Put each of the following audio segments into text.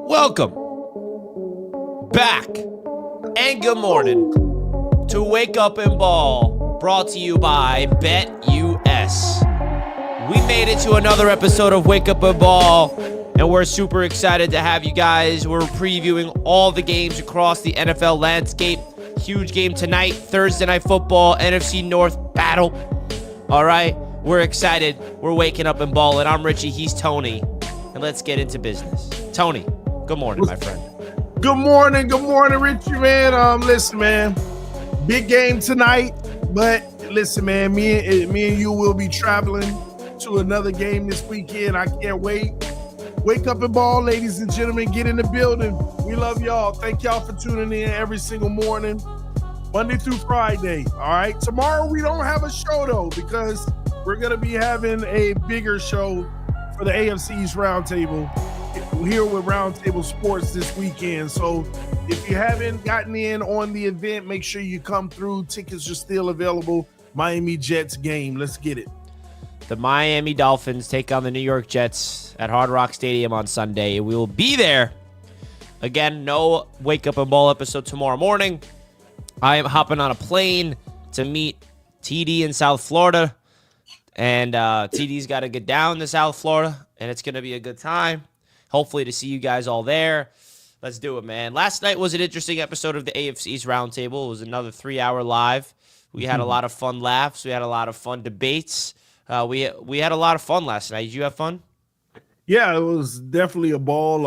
Welcome back and good morning to Wake Up and Ball, brought to you by BetUS. We made it to another episode of Wake Up and Ball, and we're super excited to have you guys. We're previewing all the games across the NFL landscape. Huge game tonight, Thursday Night Football, NFC North battle. All right, we're excited. We're waking up and balling. I'm Richie, he's Tony, and let's get into business. Tony, good morning, my friend. Good morning, Richie, man. Listen, man, big game tonight, but listen, man, me and you will be traveling to another game this weekend. I can't wait. Wake up and ball, ladies and gentlemen. Get in the building. We love y'all. Thank y'all for tuning in every single morning, Monday through Friday. All right. Tomorrow we don't have a show though, because we're gonna be having a bigger show for the AFC's Roundtable here with Roundtable Sports this weekend. So if you haven't gotten in on the event, make sure you come through. Tickets are still available. Miami Jets game. Let's get it. The Miami Dolphins take on the New York Jets at Hard Rock Stadium on Sunday. We will be there. Again, no Wake Up and Ball episode tomorrow morning. I am hopping on a plane to meet TD in South Florida. And TD's got to get down to South Florida, and it's going to be a good time. Hopefully to see you guys all there. Let's do it, man. Last night was an interesting episode of the AFC's Roundtable. It was another 3-hour live. We had a lot of fun laughs. We had a lot of fun debates. We had a lot of fun last night. Did you have fun? Yeah, it was definitely a ball.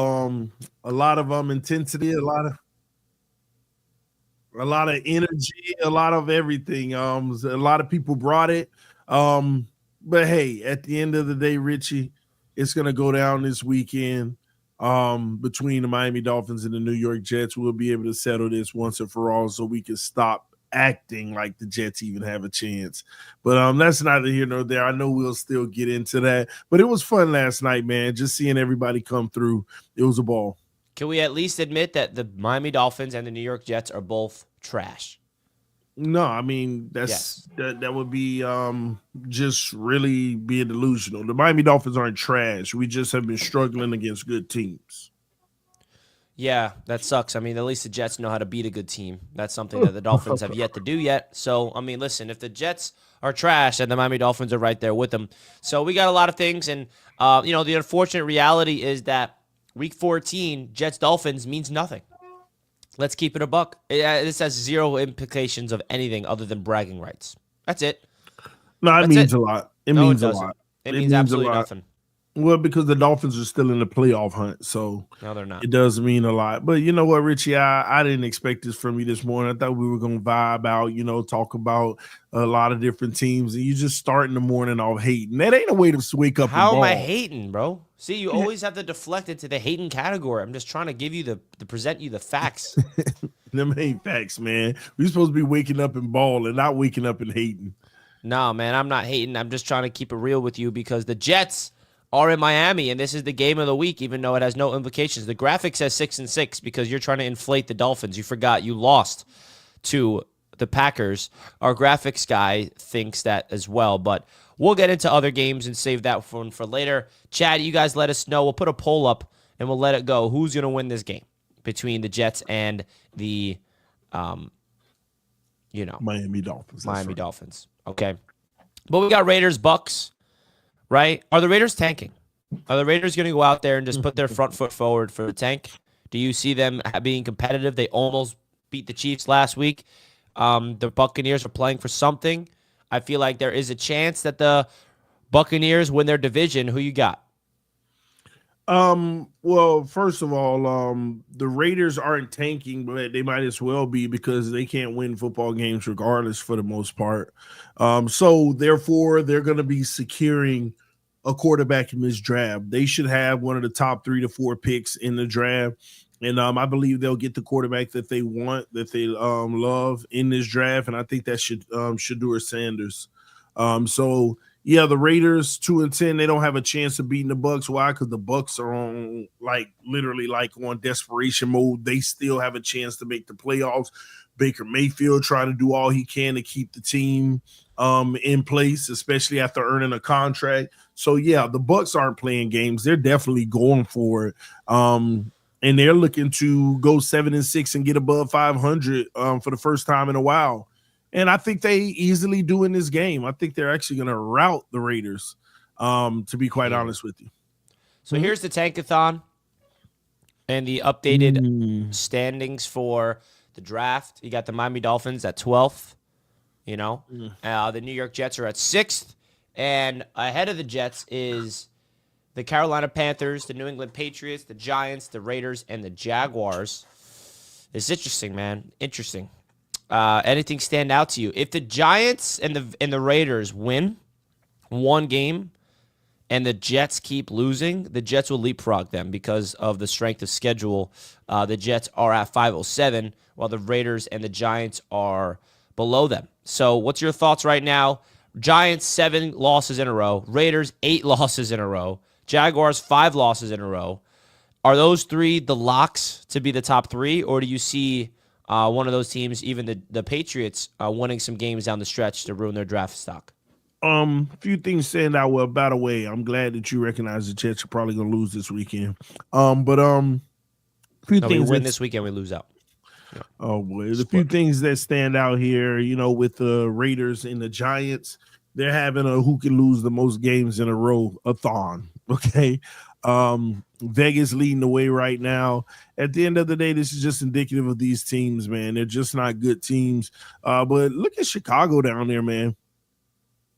A lot of intensity, a lot of energy, a lot of everything. A lot of people brought it. But hey, at the end of the day, Richie, it's going to go down this weekend between the Miami Dolphins and the New York Jets. We'll be able to settle this once and for all so we can stop acting like the Jets even have a chance. But that's neither here nor there. I know we'll still get into that. But it was fun last night, man, just seeing everybody come through. It was a ball. Can we at least admit that the Miami Dolphins and the New York Jets are both trash? No, I mean, that would be just really being delusional. The Miami Dolphins aren't trash. We just have been struggling against good teams. Yeah, that sucks. I mean, at least the Jets know how to beat a good team. That's something that the Dolphins have yet to do yet. So, I mean, listen, if the Jets are trash, then the Miami Dolphins are right there with them. So we got a lot of things. And, the unfortunate reality is that Week 14, Jets-Dolphins means nothing. Let's keep it a buck. This has zero implications of anything other than bragging rights. That's it. No, it means a lot. It means a lot. It means absolutely nothing. Well, because the Dolphins are still in the playoff hunt, so no, they're not. It does mean a lot. But you know what, Richie, I didn't expect this from you this morning. I thought we were going to vibe out, talk about a lot of different teams, and you just starting the morning off hating. That ain't a way to wake up. How am I hating, bro? See, you always have to deflect it to the hating category. I'm just trying to give you to present you the facts. Them ain't facts, man. We're supposed to be waking up and balling, not waking up and hating. No, man, I'm not hating. I'm just trying to keep it real with you because the Jets are in Miami, and this is the game of the week, even though it has no implications. The graphic says 6-6 because you're trying to inflate the Dolphins. You forgot you lost to the Packers. Our graphics guy thinks that as well, but we'll get into other games and save that one for later. Chad, you guys let us know. We'll put a poll up, and we'll let it go. Who's going to win this game between the Jets and the, Miami Dolphins. Miami Dolphins. Okay. But we got Raiders, Bucks. Right? Are the Raiders tanking? Are the Raiders going to go out there and just put their front foot forward for the tank? Do you see them being competitive? They almost beat the Chiefs last week. The Buccaneers are playing for something. I feel like there is a chance that the Buccaneers win their division. Who you got? Well, first of all, the Raiders aren't tanking, but they might as well be because they can't win football games regardless for the most part. So therefore they're going to be securing a quarterback in this draft. They should have one of the top 3 to 4 picks in the draft. And I believe they'll get the quarterback that they want, that they love in this draft. And I think that should Shedeur Sanders. So yeah, the Raiders 2-10. They don't have a chance of beating the Bucks. Why? Because the Bucks are on literally on desperation mode. They still have a chance to make the playoffs. Baker Mayfield trying to do all he can to keep the team in place, especially after earning a contract. So yeah, the Bucks aren't playing games. They're definitely going for it. And they're looking to go 7-6 and get above 500 for the first time in a while. And I think they easily do in this game. I think they're actually going to rout the Raiders, to be quite honest with you. So here's the Tankathon and the updated standings for the draft. You got the Miami Dolphins at 12th. You know, the New York Jets are at 6th. And ahead of the Jets is the Carolina Panthers, the New England Patriots, the Giants, the Raiders, and the Jaguars. It's interesting, man. Interesting. Anything stand out to you? If the Giants and the Raiders win one game and the Jets keep losing, the Jets will leapfrog them because of the strength of schedule. The Jets are at 507, while the Raiders and the Giants are below them. So what's your thoughts right now? Giants, 7 losses in a row. Raiders, 8 losses in a row. Jaguars, 5 losses in a row. Are those 3 the locks to be the top 3, or do you see one of those teams, even the Patriots, winning some games down the stretch to ruin their draft stock? Few things stand out. Well, by the way, I'm glad that you recognize the Jets are probably going to lose this weekend. Few things we win this weekend, we lose out. Yeah. Oh boy, there's a few things that stand out here. You know, with the Raiders and the Giants, they're having a who can lose the most games in a row-a-thon. Okay. Vegas leading the way right now. At the end of the day, this is just indicative of these teams, man. They're just not good teams. But look at Chicago down there, man.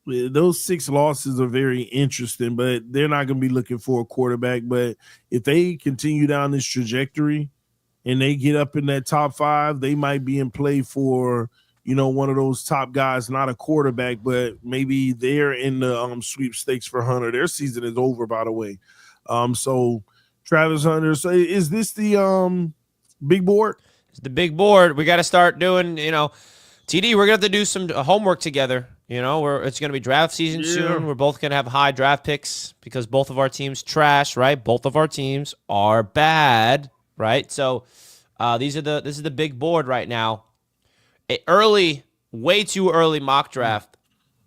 Those 6 losses are very interesting, but they're not going to be looking for a quarterback. But if they continue down this trajectory and they get up in that top 5, they might be in play for, you know, one of those top guys, not a quarterback, but maybe they're in the sweepstakes for Hunter. Their season is over, by the way. So Travis Hunter. So is this the big board? It's the big board. We got to start doing, you know, TD, we're going to have to do some homework together. You know, it's going to be draft season soon. We're both going to have high draft picks because both of our teams trash, right? Both of our teams are bad, right? So this is the big board right now. Way too early mock draft.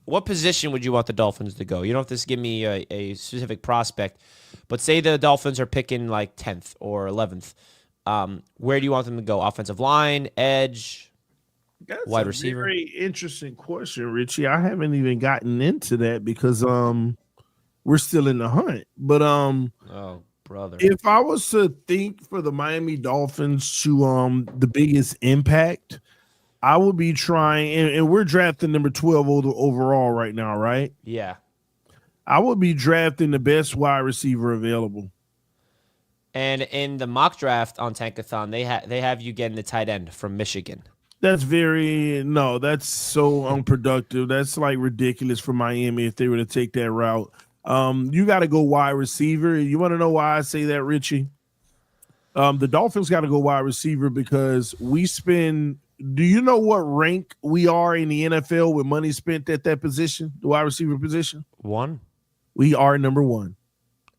What position would you want the Dolphins to go? You don't have to give me a specific prospect, but say the Dolphins are picking like 10th or 11th. Where do you want them to go? Offensive line, edge, wide receiver? Very interesting question, Richie. I haven't even gotten into that because we're still in the hunt. But oh brother, if I was to think for the Miami Dolphins to the biggest impact, I would be trying, and we're drafting number 12 overall right now, right? Yeah. I would be drafting the best wide receiver available. And in the mock draft on Tankathon, they have you getting the tight end from Michigan. That's so unproductive. That's like ridiculous for Miami if they were to take that route. You got to go wide receiver. You want to know why I say that, Richie? The Dolphins got to go wide receiver because we spend. Do you know what rank we are in the NFL with money spent at that position, the wide receiver position? 1. We are number 1.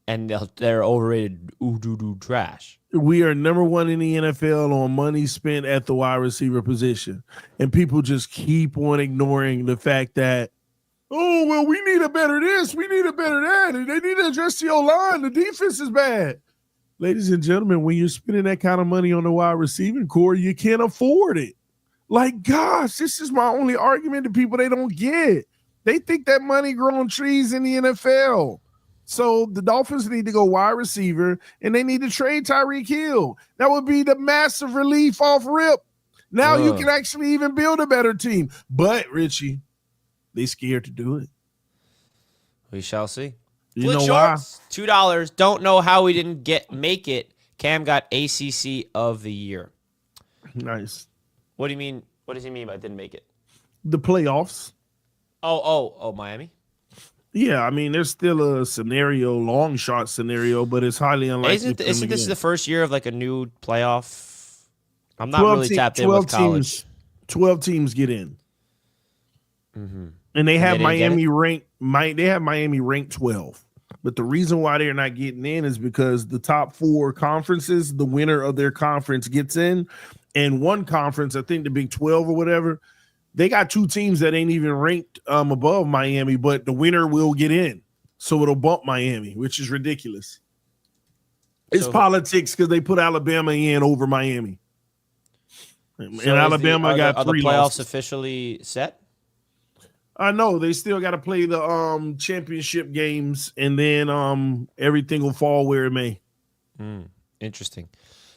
And they're overrated trash. We are number 1 in the NFL on money spent at the wide receiver position. And people just keep on ignoring the fact that, oh, well, we need a better this, we need a better that, and they need to address the O-line. The defense is bad. Ladies and gentlemen, when you're spending that kind of money on the wide receiving core, you can't afford it. Like, gosh, this is my only argument to people they don't get. They think that money growing trees in the NFL. So the Dolphins need to go wide receiver, and they need to trade Tyreek Hill. That would be the massive relief off rip. Now you can actually even build a better team. But, Richie, they scared to do it. We shall see. You know why? $2. Don't know how we didn't make it. Cam got ACC of the year. Nice. What do you mean? What does he mean by didn't make it? The playoffs. Oh, Miami? Yeah, I mean, there's still a scenario, long shot scenario, but it's highly unlikely. Isn't this the first year of like a new playoff? I'm not really tapped in with college. 12 teams get in. Mm-hmm. And they have Miami ranked. They have Miami ranked 12. But the reason why they're not getting in is because the top 4 conferences, the winner of their conference gets in. And one conference, I think the Big 12 or whatever, they got two teams that ain't even ranked above Miami, but the winner will get in. So it'll bump Miami, which is ridiculous. It's politics because they put Alabama in over Miami. And Alabama got 3 Are the playoffs losses. Officially set? No, they still got to play the championship games, and then everything will fall where it may. Interesting.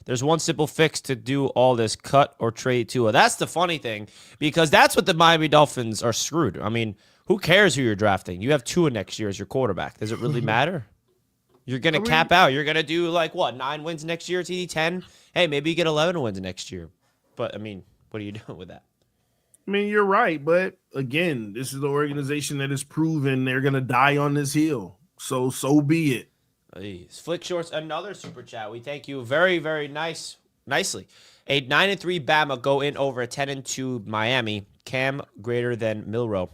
There's one simple fix to do all this: cut or trade Tua. That's the funny thing, because that's what the Miami Dolphins are screwed. I mean, who cares who you're drafting? You have Tua next year as your quarterback. Does it really matter? You're going to cap out. You're going to do 9 wins next year, TD 10? Hey, maybe you get 11 wins next year. But, I mean, what are you doing with that? I mean, you're right, but again, this is the organization that has proven they're going to die on this hill. So be it. Please. Flick Shorts, another super chat. We thank you very, very nicely. A 9-3 Bama go in over a 10-2 Miami. Cam greater than Milroe.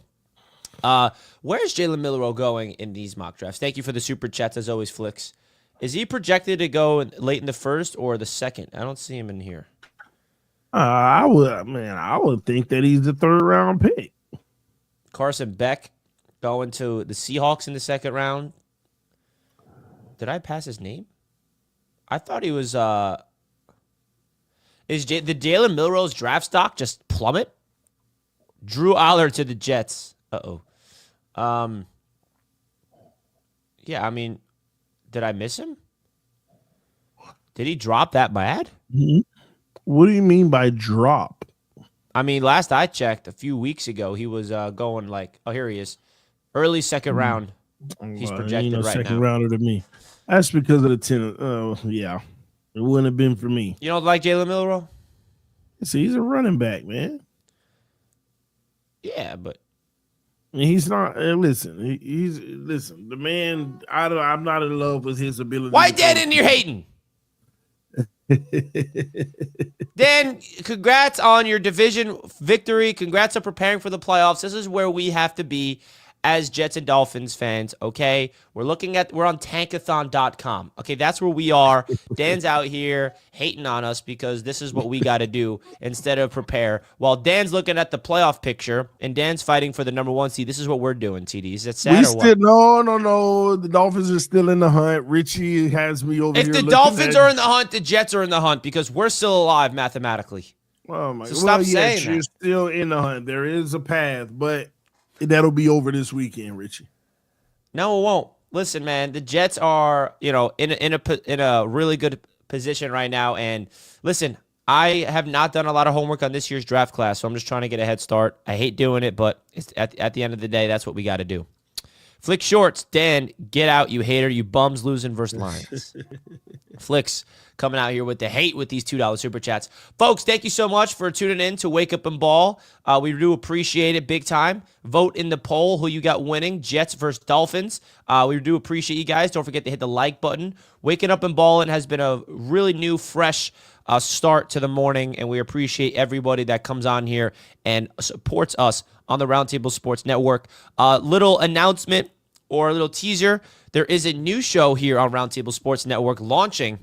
Where's Jalen Milroe going in these mock drafts? Thank you for the super chats, as always, Flicks. Is he projected to go late in the first or the second? I don't see him in here. I would think that he's the 3rd round pick. Carson Beck going to the Seahawks in the 2nd round. Did I pass his name? I thought he was. The Jalen Milroe's draft stock just plummet? Drew Aller to the Jets. Yeah, I mean, did I miss him? Did he drop that bad? Mm-hmm. What do you mean by drop? I mean, last I checked a few weeks ago, he was going here he is. Early 2nd round. He's projected right now. Second rounder to me. That's because of the 10. Yeah. It wouldn't have been for me. You don't like Jalen Milroe? See, he's a running back, man. Yeah, but he's not. Listen, he's the man. I'm not in love with his ability. Why Dan and you're hating? Dan, congrats on your division victory. Congrats on preparing for the playoffs. This is where we have to be as Jets and Dolphins fans, okay? We're on tankathon.com. Okay, that's where we are. Dan's out here hating on us because this is what we got to do instead of prepare. While Dan's looking at the playoff picture and Dan's fighting for the number 1 seed, this is what we're doing, TD. Is that sad or what? No. The Dolphins are still in the hunt. Richie has me over here. If the Dolphins are in the hunt, the Jets are in the hunt because we're still alive mathematically. Oh my! So stop saying that. You're still in the hunt. There is a path, but that'll be over this weekend, Richie. No, it won't. Listen, man, the Jets are, in a really good position right now. And listen, I have not done a lot of homework on this year's draft class, so I'm just trying to get a head start. I hate doing it, but it's at the end of the day, that's what we got to do. Flick Shorts, Dan, get out, you hater. You bums losing versus Lions. Flicks coming out here with the hate with these $2 super chats. Folks, thank you so much for tuning in to Wake Up and Ball. We do appreciate it big time. Vote in the poll who you got winning, Jets versus Dolphins. We do appreciate you guys. Don't forget to hit the like button. Waking Up and Balling has been a really new, fresh start to the morning, and we appreciate everybody that comes on here and supports us on the Roundtable Sports Network. Little announcement or a little teaser. There is a new show here on Roundtable Sports Network launching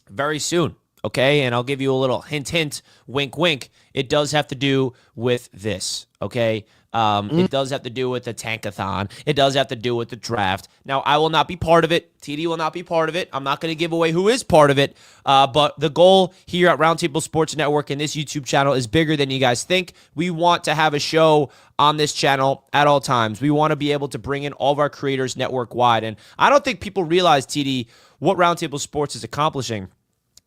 very soon, okay? And I'll give you a little hint, wink, wink. It does have to do with this, okay? It does have to do with the tankathon. It does have to do with the draft. Now, I will not be part of it. TD will not be part of it. I'm not going to give away who is part of it. But the goal here at Roundtable Sports Network and this YouTube channel is bigger than you guys think. We want to have a show on this channel at all times. We want to be able to bring in all of our creators network-wide. And I don't think people realize, TD, what Roundtable Sports is accomplishing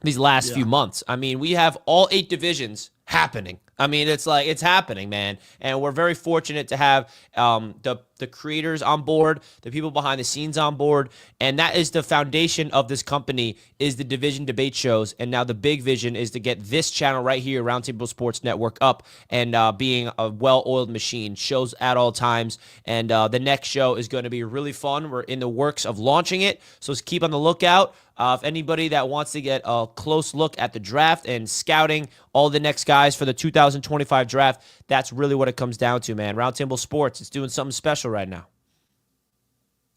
these last few months. I mean, we have all 8 divisions happening. I mean, it's happening, man. And we're very fortunate to have the creators on board, the people behind the scenes on board. And that is the foundation of this company, is the division debate shows. And now the big vision is to get this channel right here, Roundtable Sports Network, up and being a well-oiled machine, shows at all times. And the next show is going to be really fun. We're in the works of launching it, so keep on the lookout. If anybody that wants to get a close look at the draft and scouting all the next guys for the 2025 draft, that's really what it comes down to, man. Roundtable Sports, it's doing something special right now.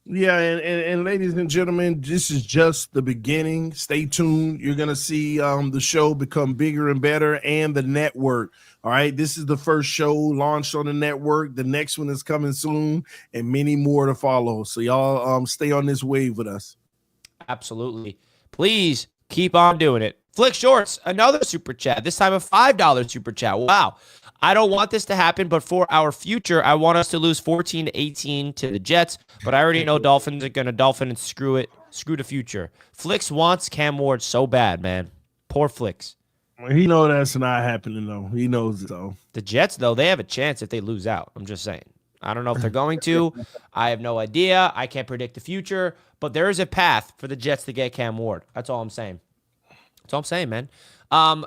Yeah, and ladies and gentlemen, this is just the beginning. Stay tuned. You're gonna see the show become bigger and better, and the network. All right, this is the first show launched on the network. The next one is coming soon, and many more to follow. So y'all stay on this wave with us. Absolutely. Please keep on doing it. Flick Shorts, another super chat, this time a $5 super chat. Wow. I don't want this to happen, but for our future, I want us to lose 14-18 to the Jets, but I already know Dolphins are going to Dolphin and screw the future. Flicks wants Cam Ward so bad, man. Poor Flicks. He knows that's not happening, though. He knows it, though. The Jets, though, they have a chance if they lose out. I'm just saying. I don't know if they're going to. I have no idea. I can't predict the future, but there is a path for the Jets to get Cam Ward. That's all I'm saying. That's all I'm saying, man.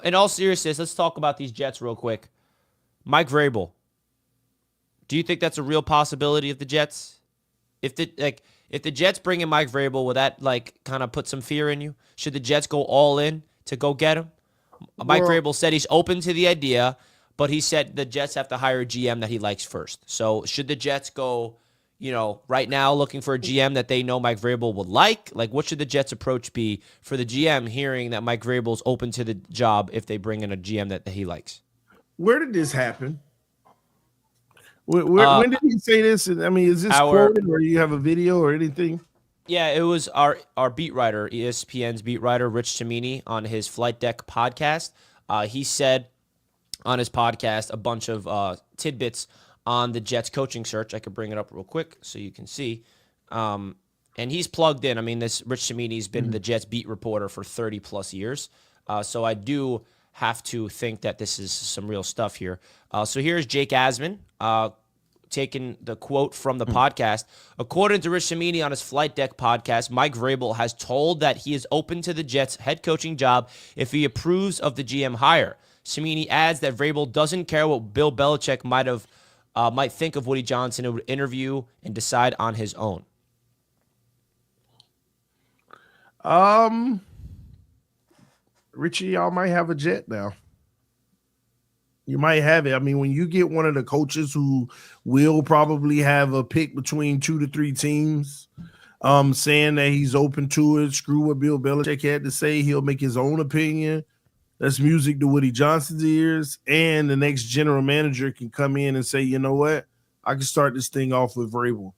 In all seriousness, let's talk about these Jets real quick. Mike Vrabel. Do you think that's a real possibility of the Jets? If the Jets bring in Mike Vrabel, will that kind of put some fear in you? Should the Jets go all in to go get him? Mike Vrabel said he's open to the idea, but he said the Jets have to hire a GM that he likes first. So should the Jets go, right now looking for a GM that they know Mike Vrabel would like? Like, what should the Jets' approach be for the GM hearing that Mike Vrabel's open to the job if they bring in a GM that he likes? Where did this happen? When did he say this? I mean, is this quoted, or you have a video or anything? Yeah, it was our beat writer, ESPN's beat writer, Rich Cimini, on his Flight Deck podcast. He said on his podcast a bunch of tidbits on the Jets coaching search. I could bring it up real quick so you can see. And he's plugged in. I mean, this Rich Cimini's been the Jets beat reporter for 30 plus years. So I do have to think that this is some real stuff here. So here's Jake Asman taking the quote from the podcast. According to Rich Cimini on his Flight Deck podcast, Mike Vrabel has told that he is open to the Jets' head coaching job if he approves of the GM hire. Cimini adds that Vrabel doesn't care what Bill Belichick might think of Woody Johnson and would interview and decide on his own. Richie, y'all might have a Jet now. You might have it. I mean, when you get one of the coaches who will probably have a pick between 2 to 3 teams, saying that he's open to it, screw what Bill Belichick had to say, he'll make his own opinion. That's music to Woody Johnson's ears. And the next general manager can come in and say, you know what? I can start this thing off with Vrabel.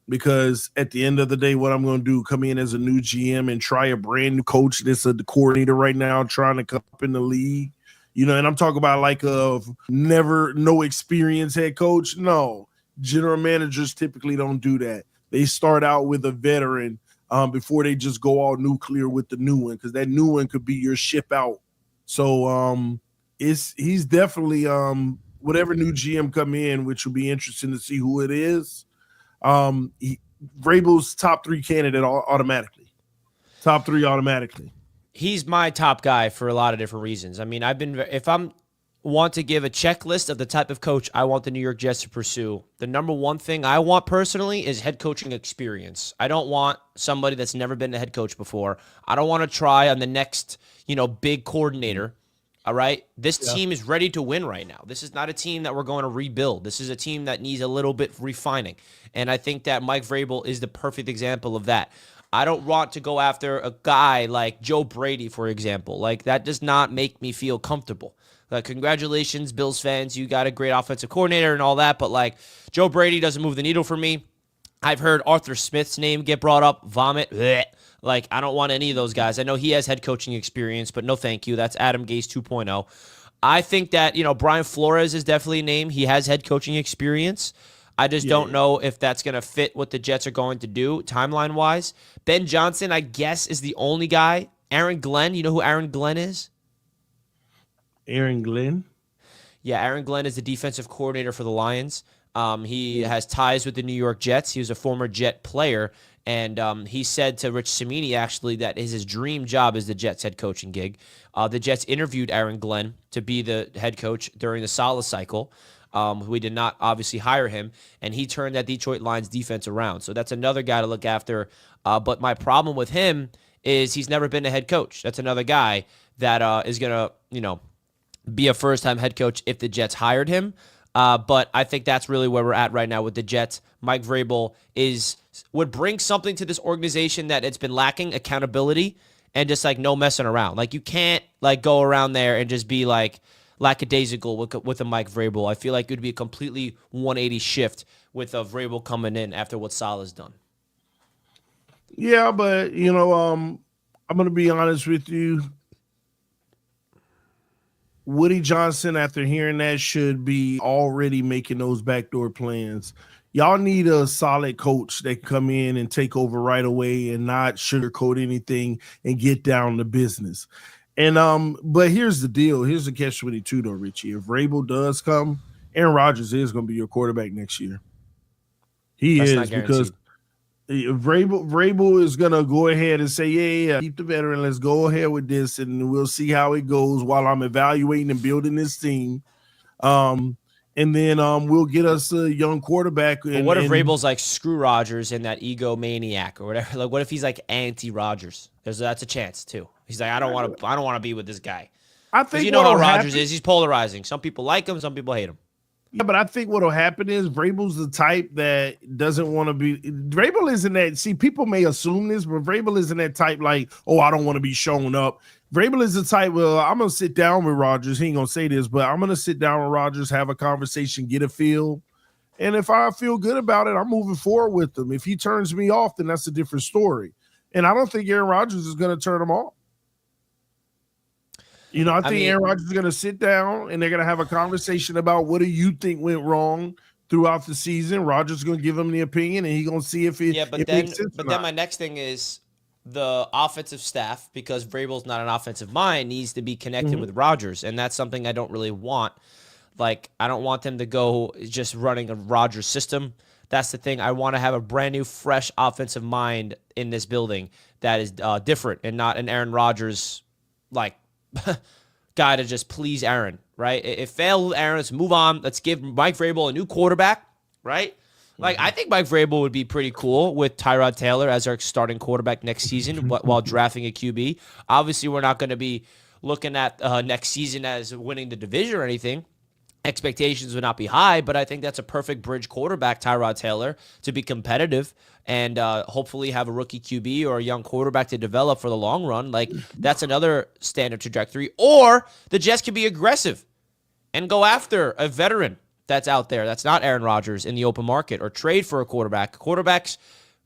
Because at the end of the day, what I'm going to do, come in as a new GM and try a brand new coach that's the coordinator right now trying to come up in the league. And I'm talking about like a no experience head coach. No, general managers typically don't do that. They start out with a veteran before they just go all nuclear with the new one, because that new one could be your ship out. So he's definitely whatever new GM come in, which will be interesting to see who it is. Vrabel's top 3 candidate automatically. Top 3 automatically. He's my top guy for a lot of different reasons. I mean, if I'm want to give a checklist of the type of coach I want the New York Jets to pursue, the number one thing I want personally is head coaching experience. I don't want somebody that's never been a head coach before. I don't want to try on the next, big coordinator. All right. This team is ready to win right now. This is not a team that we're going to rebuild. This is a team that needs a little bit refining. And I think that Mike Vrabel is the perfect example of that. I don't want to go after a guy like Joe Brady, for example. Like, that does not make me feel comfortable. Congratulations, Bills fans. You got a great offensive coordinator and all that. But, Joe Brady doesn't move the needle for me. I've heard Arthur Smith's name get brought up. Vomit. Blech. I don't want any of those guys. I know he has head coaching experience, but no thank you. That's Adam Gase 2.0. I think that, Brian Flores is definitely a name. He has head coaching experience. I just don't know if that's going to fit what the Jets are going to do timeline-wise. Ben Johnson, I guess, is the only guy. Aaron Glenn, you know who Aaron Glenn is? Aaron Glenn? Yeah, Aaron Glenn is the defensive coordinator for the Lions. He has ties with the New York Jets. He was a former Jet player, and he said to Rich Cimini, actually, that his dream job is the Jets head coaching gig. The Jets interviewed Aaron Glenn to be the head coach during the Saleh cycle. We did not obviously hire him, and he turned that Detroit Lions defense around. So that's another guy to look after. But my problem with him is he's never been a head coach. That's another guy that is going to, be a first-time head coach if the Jets hired him. But I think that's really where we're at right now with the Jets. Mike Vrabel would bring something to this organization that it's been lacking, accountability, and just like no messing around. Like you can't like go around there and just be like lackadaisical with a Mike Vrabel. I feel like it would be a completely 180 shift with a Vrabel coming in after what Salah's done. Yeah, but I'm going to be honest with you. Woody Johnson, after hearing that, should be already making those backdoor plans. Y'all need a solid coach that can come in and take over right away and not sugarcoat anything and get down to business. And but here's the deal. Here's the catch-22 though, Richie. If Vrabel does come, Aaron Rodgers is going to be your quarterback next year. That's is because Vrabel is going to go ahead and say, yeah, keep the veteran. Let's go ahead with this, and we'll see how it goes while I'm evaluating and building this team. And then we'll get us a young quarterback. But what if Vrabel's like screw Rodgers and that egomaniac or whatever? Like, what if he's like anti-Rodgers? That's a chance too. He's like, I don't want to be with this guy. I think you know how Rodgers is. He's polarizing. Some people like him. Some people hate him. Yeah, but I think what'll happen is Vrabel's the type that doesn't want to be. Vrabel isn't that. See, people may assume this, but Vrabel isn't that type like, oh, I don't want to be shown up. Vrabel is the type, well, I'm going to sit down with Rodgers. He ain't going to say this, but I'm going to sit down with Rodgers, have a conversation, get a feel. And if I feel good about it, I'm moving forward with him. If he turns me off, then that's a different story. And I don't think Aaron Rodgers is going to turn him off. I think Aaron Rodgers is going to sit down and they're going to have a conversation about what do you think went wrong throughout the season. Rodgers is going to give him the opinion, and he's going to see if it makes sense. But then my next thing is the offensive staff, because Vrabel's not an offensive mind, needs to be connected with Rodgers, and that's something I don't really want. Like, I don't want them to go just running a Rodgers system. That's the thing. I want to have a brand new, fresh offensive mind in this building that is different and not an Aaron Rodgers like guy to just please Aaron, right? It failed Aaron. Let's move on. Let's give Mike Vrabel a new quarterback, right? Like, I think Mike Vrabel would be pretty cool with Tyrod Taylor as our starting quarterback next season while drafting a QB. Obviously, we're not going to be looking at next season as winning the division or anything. Expectations would not be high, but I think that's a perfect bridge quarterback, Tyrod Taylor, to be competitive and hopefully have a rookie QB or a young quarterback to develop for the long run. Like, that's another standard trajectory. Or the Jets could be aggressive and go after a veteran that's out there that's not Aaron Rodgers in the open market, or trade for a quarterback. Quarterbacks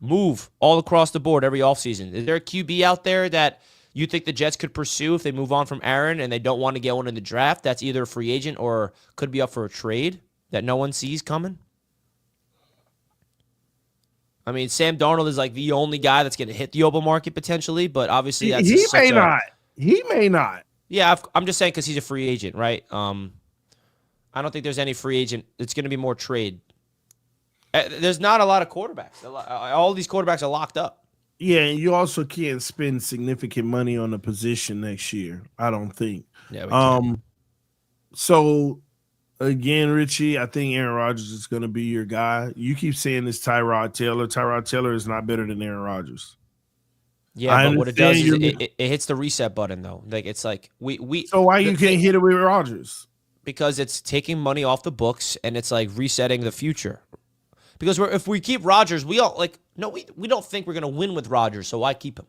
move all across the board every offseason. Is there a QB out there that you think the Jets could pursue if they move on from Aaron and they don't want to get one in the draft that's either a free agent or could be up for a trade that no one sees coming? I mean, Sam Darnold is like the only guy that's going to hit the open market potentially, but obviously that's He may not. Yeah, I'm just saying because he's a free agent, right? I don't think there's any free agent. It's going to be more trade. There's not a lot of quarterbacks. All these quarterbacks are locked up. Yeah, and you also can't spend significant money on a position next year, I don't think. Yeah, we can. So, again, Richie, I think Aaron Rodgers is going to be your guy. You keep saying this Tyrod Taylor. Tyrod Taylor is not better than Aaron Rodgers. Yeah, but what it does is it hits the reset button, though. Like, it's like we. So why you can't hit it with Rodgers? Because it's taking money off the books and it's like resetting the future. Because if we keep Rodgers, we don't think we're going to win with Rodgers, so why keep him?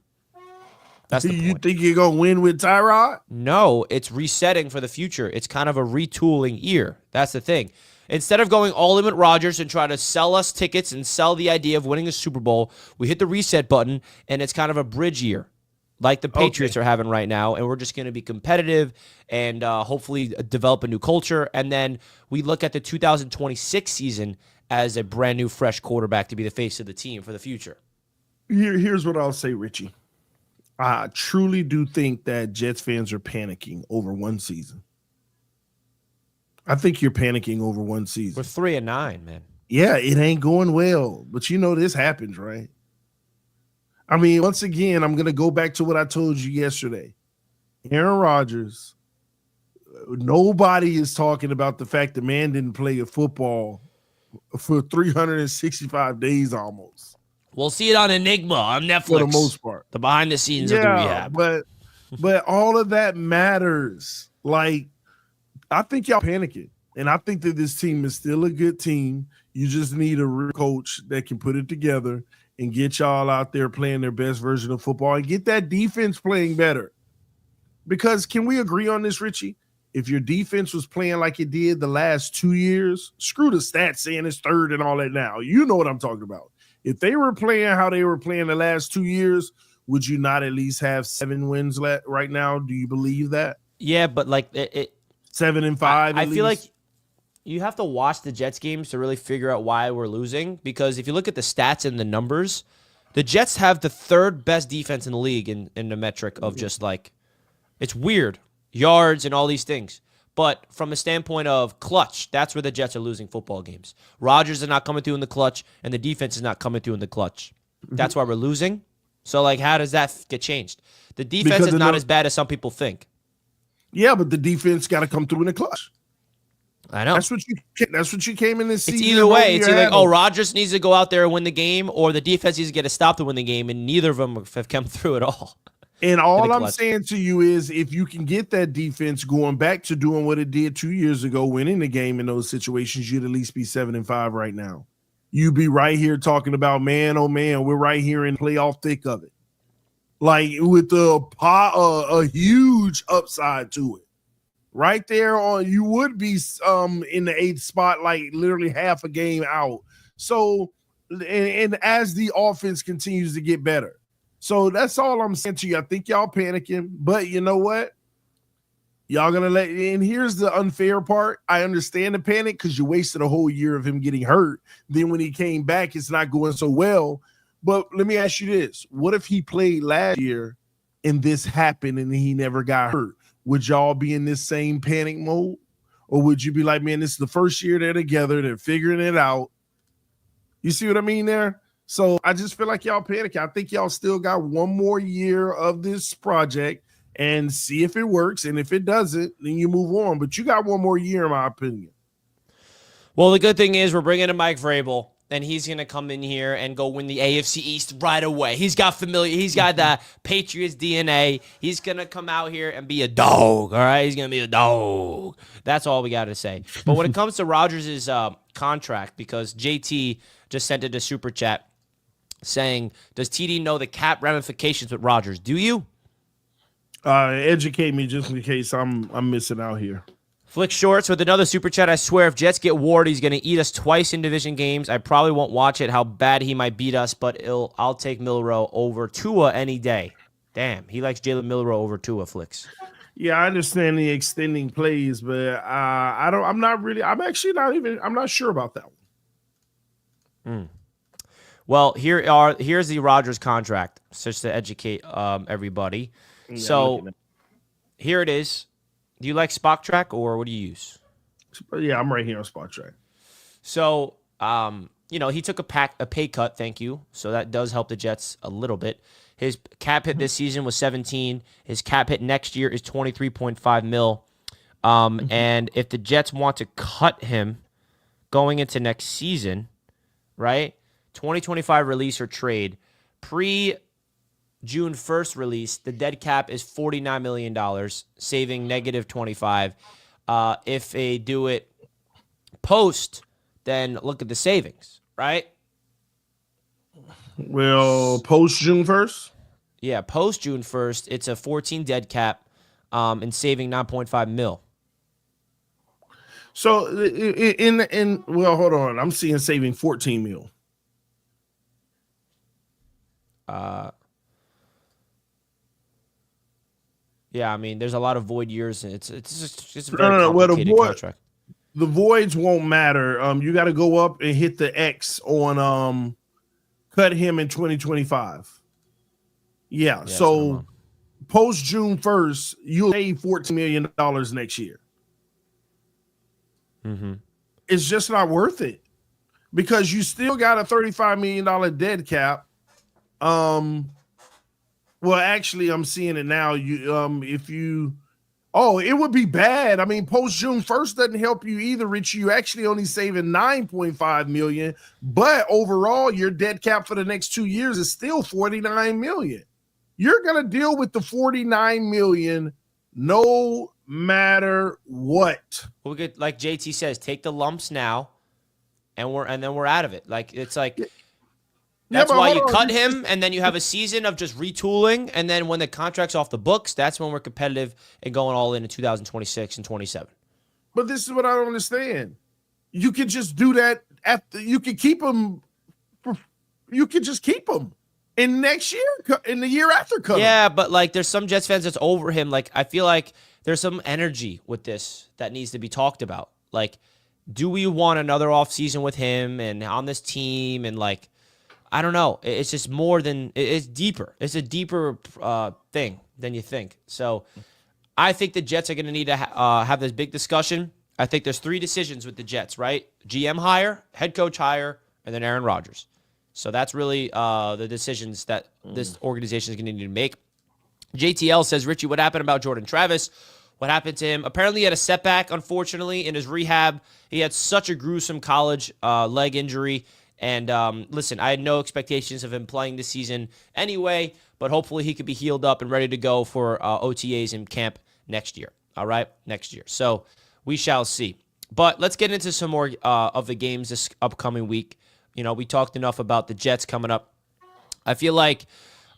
That's the point. You think you're going to win with Tyrod? No, it's resetting for the future. It's kind of a retooling year. That's the thing. Instead of going all in with Rodgers and try to sell us tickets and sell the idea of winning a Super Bowl, we hit the reset button, and it's kind of a bridge year, like the Patriots are having right now, and we're just going to be competitive and hopefully develop a new culture. And then we look at the 2026 season as a brand new, fresh quarterback to be the face of the team for the future. Here's what I'll say, Richie. I truly do think that Jets fans are panicking over one season. I think you're panicking over one season. We're 3-9, man. Yeah, it ain't going well, but this happens, right? I mean, once again, I'm going to go back to what I told you yesterday. Aaron Rodgers, nobody is talking about the fact the man didn't play a football for 365 days almost. We'll see it on Enigma on Netflix. For the most part. The behind the scenes of the rehab. But all of that matters. Like, I think y'all panicking. And I think that this team is still a good team. You just need a real coach that can put it together and get y'all out there playing their best version of football and get that defense playing better. Because can we agree on this, Richie? If your defense was playing like it did the last 2 years, screw the stats saying it's third and all that now. You know what I'm talking about. If they were playing how they were playing the last 2 years, would you not at least have 7 wins right now? Do you believe that? Yeah, but like 7-5. I feel like you have to watch the Jets games to really figure out why we're losing. Because if you look at the stats and the numbers, the Jets have the third best defense in the league in the metric of just like, it's weird, yards and all these things. But from a standpoint of clutch, that's where the Jets are losing football games. Rodgers is not coming through in the clutch, and the defense is not coming through in the clutch. That's why we're losing. So, like, how does that get changed? The defense is not as bad as some people think. Yeah, but the defense got to come through in the clutch. I know. That's what you came in this season. It's either way. It's either like, Rodgers needs to go out there and win the game, or the defense needs to get a stop to win the game, and neither of them have come through at all. And all I'm saying to you is if you can get that defense going back to doing what it did 2 years ago, winning the game in those situations, you'd at least be 7-5 right now. You'd be right here talking about, man, oh, man, we're right here in playoff thick of it. Like with a huge upside to it. Right there you would be in the 8th spot, like literally half a game out. So, and as the offense continues to get better. So that's all I'm saying to you. I think y'all panicking, but you know what? Y'all gonna and here's the unfair part. I understand the panic because you wasted a whole year of him getting hurt. Then when he came back, it's not going so well. But let me ask you this. What if he played last year and this happened and he never got hurt? Would y'all be in this same panic mode? Or would you be like, man, this is the first year they're together. They're figuring it out. You see what I mean there? So I just feel like y'all panic. I think y'all still got one more year of this project and see if it works. And if it doesn't, then you move on. But you got one more year, in my opinion. Well, the good thing is we're bringing in Mike Vrabel, and he's going to come in here and go win the AFC East right away. He's got the Patriots DNA. He's going to come out here and be a dog, all right? He's going to be a dog. That's all we got to say. But when it comes to Rodgers' contract, because JT just sent it a super chat saying, does TD know the cap ramifications with Rodgers? Do you? Educate me just in case I'm missing out here. Flick Shorts with another super chat. I swear, if Jets get Ward, he's going to eat us twice in division games. I probably won't watch it, how bad he might beat us, but I'll take Milroe over Tua any day. Damn, he likes Jalen Milroe over Tua, Flicks. Yeah, I understand the extending plays, but I'm not sure about that one. Well, here's the Rodgers contract, just to educate everybody. Yeah, so here it is. Do you like Spock Track or what do you use? Yeah, I'm right here on Spock Track. So, he took a pay cut, thank you. So that does help the Jets a little bit. His cap hit this season was 17. His cap hit next year is 23.5 mil. And if the Jets want to cut him going into next season, right? 2025 release or trade, June 1st release, the dead cap is $49 million, saving negative 25. If they do it post, then look at the savings, right? Well, post June 1st? Yeah, post June 1st, it's a 14 dead cap and saving 9.5 mil. So, well, hold on. I'm seeing saving 14 mil. Yeah, I mean, there's a lot of void years, and it's a very complicated contract. The voids won't matter. You got to go up and hit the X on cut him in 2025. Yeah, so post June 1st, you'll pay $14 million next year. Mm-hmm. It's just not worth it because you still got a $35 million dead cap. Well, actually, I'm seeing it now. It would be bad. I mean, post June 1st doesn't help you either, Rich. You actually only saving $9.5 million, but overall, your dead cap for the next 2 years is still $49 million. You're gonna deal with the $49 million no matter what. We could, like JT says, take the lumps now, and then we're out of it. Like it's like that's why you cut him, and then you have a season of just retooling, and then when the contract's off the books, that's when we're competitive and going all in 2026 and 27. But this is what I don't understand. You could just do that after. You could keep him. You could just keep him in next year, in the year after. Yeah, but like there's some Jets fans that's over him. Like I feel like there's some energy with this that needs to be talked about. Like, do we want another offseason with him and on this team? And like, I don't know. It's just more than it's deeper. It's a deeper thing than you think. So I think the Jets are going to need to have this big discussion. I think there's 3 decisions with the Jets, right? GM hire, head coach hire, and then Aaron Rodgers. So that's really the decisions that this organization is going to need to make. JTL says, Richie, what happened about Jordan Travis? What happened to him? Apparently he had a setback, unfortunately, in his rehab. He had such a gruesome college leg injury. And listen, I had no expectations of him playing this season anyway, but hopefully he could be healed up and ready to go for OTAs in camp next year. All right? Next year. So we shall see. But let's get into some more of the games this upcoming week. You know, we talked enough about the Jets coming up. I feel like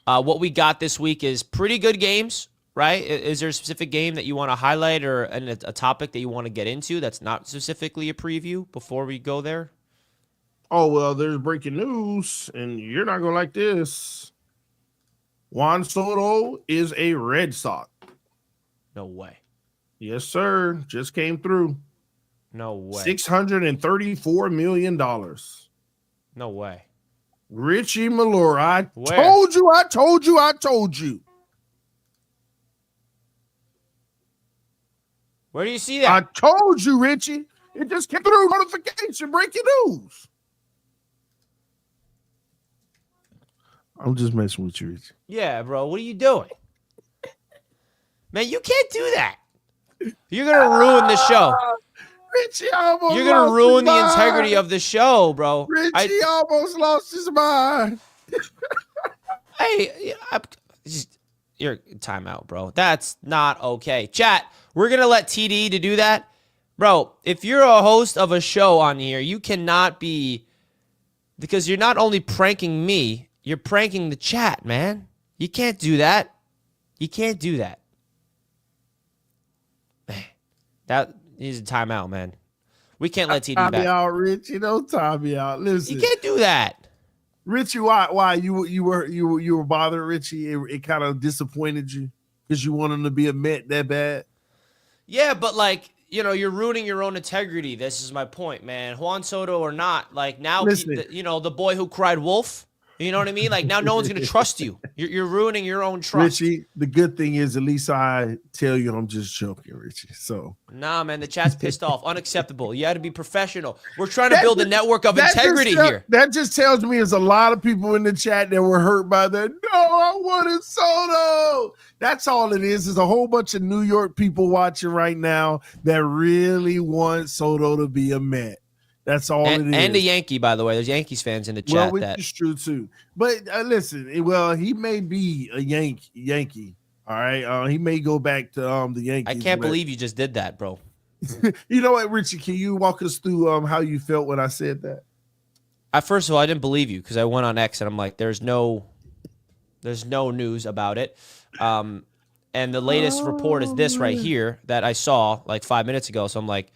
what we got this week is pretty good games, right? Is there a specific game that you want to highlight or a topic that you want to get into that's not specifically a preview before we go there? Oh, well, there's breaking news, and you're not going to like this. Juan Soto is a Red Sox. No way. Yes, sir. Just came through. No way. $634 million. No way. Richie Malora, I told you. Where do you see that? I told you, Richie. It just came through notification, breaking news. I'm just messing with you, Richie. Yeah, bro. What are you doing? Man, you can't do that. You're going to ruin the show. Richie almost You're going to ruin the integrity of the show, bro. Richie almost lost his mind. Hey, you're timeout, bro. That's not okay. Chat, we're going to let TD to do that. Bro, if you're a host of a show on here, you cannot be, because you're not only pranking me, you're pranking the chat, man. You can't do that. You can't do that. Man, that is a timeout, man. We can't let TD back. Time me out, Richie. Don't time me out. Listen, you can't do that. Richie, why you were bothered, Richie? It kind of disappointed you because you want him to be a Met that bad. Yeah, but like, you know, you're ruining your own integrity. This is my point, man. Juan Soto or not, like now, the boy who cried wolf. You know what I mean? Like now, no one's gonna trust you. You're ruining your own trust. Richie, the good thing is at least I tell you I'm just joking, Richie. So nah, man, the chat's pissed off. Unacceptable. You had to be professional. We're trying to build a network of integrity here. That just tells me there's a lot of people in the chat that were hurt by that. No, I wanted Soto. That's all it is. There's a whole bunch of New York people watching right now that really want Soto to be a Met. That's all it is. And a Yankee, by the way. There's Yankees fans in the chat. Well, which is true, too. But listen, he may be a Yankee. All right? He may go back to the Yankees. I can't believe you just did that, bro. You know what, Richie? Can you walk us through how you felt when I said that? First of all, I didn't believe you because I went on X and I'm like, there's no news about it. And the latest report is this right here that I saw like 5 minutes ago. So I'm like,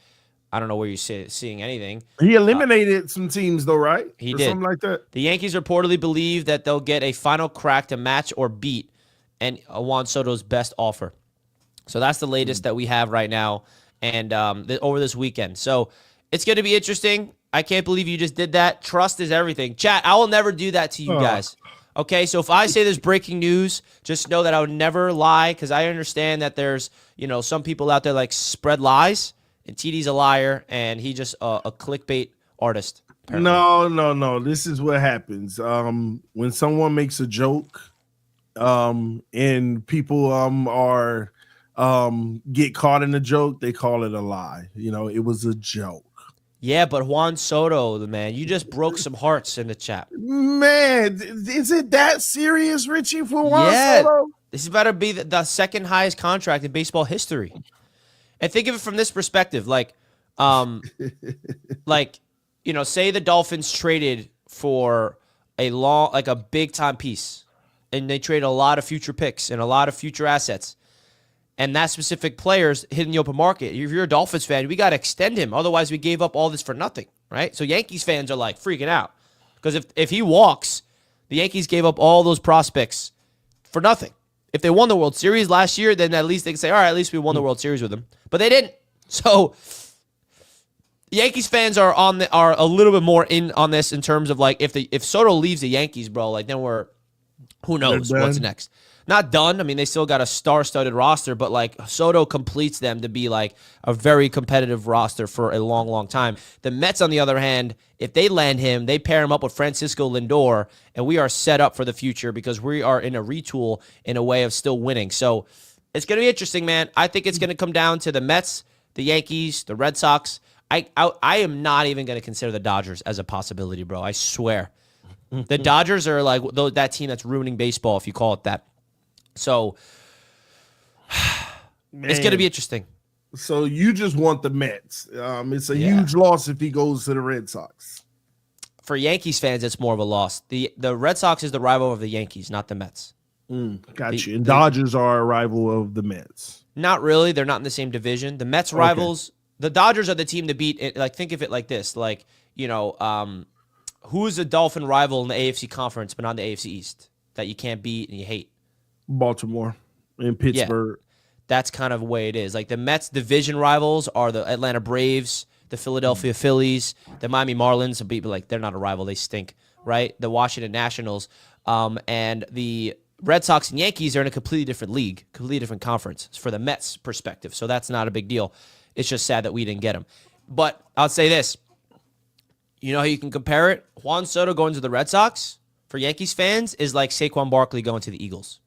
I don't know where you're seeing anything. He eliminated some teams, though, right? He did. Something like that. The Yankees reportedly believe that they'll get a final crack to match or beat Juan Soto's best offer. So that's the latest that we have right now and over this weekend. So it's going to be interesting. I can't believe you just did that. Trust is everything. Chat, I will never do that to you guys. Okay, so if I say there's breaking news, just know that I would never lie because I understand that there's, some people out there like spread lies. And TD's a liar, and he just a clickbait artist. Apparently. No. This is what happens. When someone makes a joke, and people get caught in the joke, they call it a lie. It was a joke. Yeah, but Juan Soto, the man, you just broke some hearts in the chat. Man, is it that serious, Richie, for Juan Yeah, Soto? this is about to be the second highest contract in baseball history. And think of it from this perspective, like, say the Dolphins traded for a big time piece, and they trade a lot of future picks and a lot of future assets. And that specific player's hitting the open market. If you're a Dolphins fan, we got to extend him. Otherwise, we gave up all this for nothing, right? So Yankees fans are like freaking out because if he walks, the Yankees gave up all those prospects for nothing. If they won the World Series last year, then at least they can say, all right, at least we won the World Series with him. But they didn't. So Yankees fans are a little bit more in on this in terms of like if Soto leaves the Yankees, bro, like then who knows what's next. Not done. I mean, they still got a star-studded roster, but like Soto completes them to be like a very competitive roster for a long, long time. The Mets, on the other hand, if they land him, they pair him up with Francisco Lindor, and we are set up for the future because we are in a retool in a way of still winning. So it's going to be interesting, man. I think it's going to come down to the Mets, the Yankees, the Red Sox. I am not even going to consider the Dodgers as a possibility, bro. I swear. The Dodgers are like that team that's ruining baseball, if you call it that. So it's going to be interesting. So you just want the Mets. It's a huge loss if he goes to the Red Sox. For Yankees fans, it's more of a loss. The Red Sox is the rival of the Yankees, not the Mets. Got you. And Dodgers are a rival of the Mets. Not really. They're not in the same division. The Mets rivals. The Dodgers are the team to beat. Like, think of it like this. Like, who's a Dolphin rival in the AFC conference, but not in the AFC East that you can't beat and you hate? Baltimore and Pittsburgh. Yeah, that's kind of the way it is. Like the Mets division rivals are the Atlanta Braves, the Philadelphia Phillies, the Miami Marlins. Some people they're not a rival, they stink, right? The Washington Nationals, and the Red Sox and Yankees are in a completely different league, completely different conference for the Mets perspective. So that's not a big deal. It's just sad that we didn't get him. But I'll say this. You know how you can compare it? Juan Soto going to the Red Sox for Yankees fans is like Saquon Barkley going to the Eagles.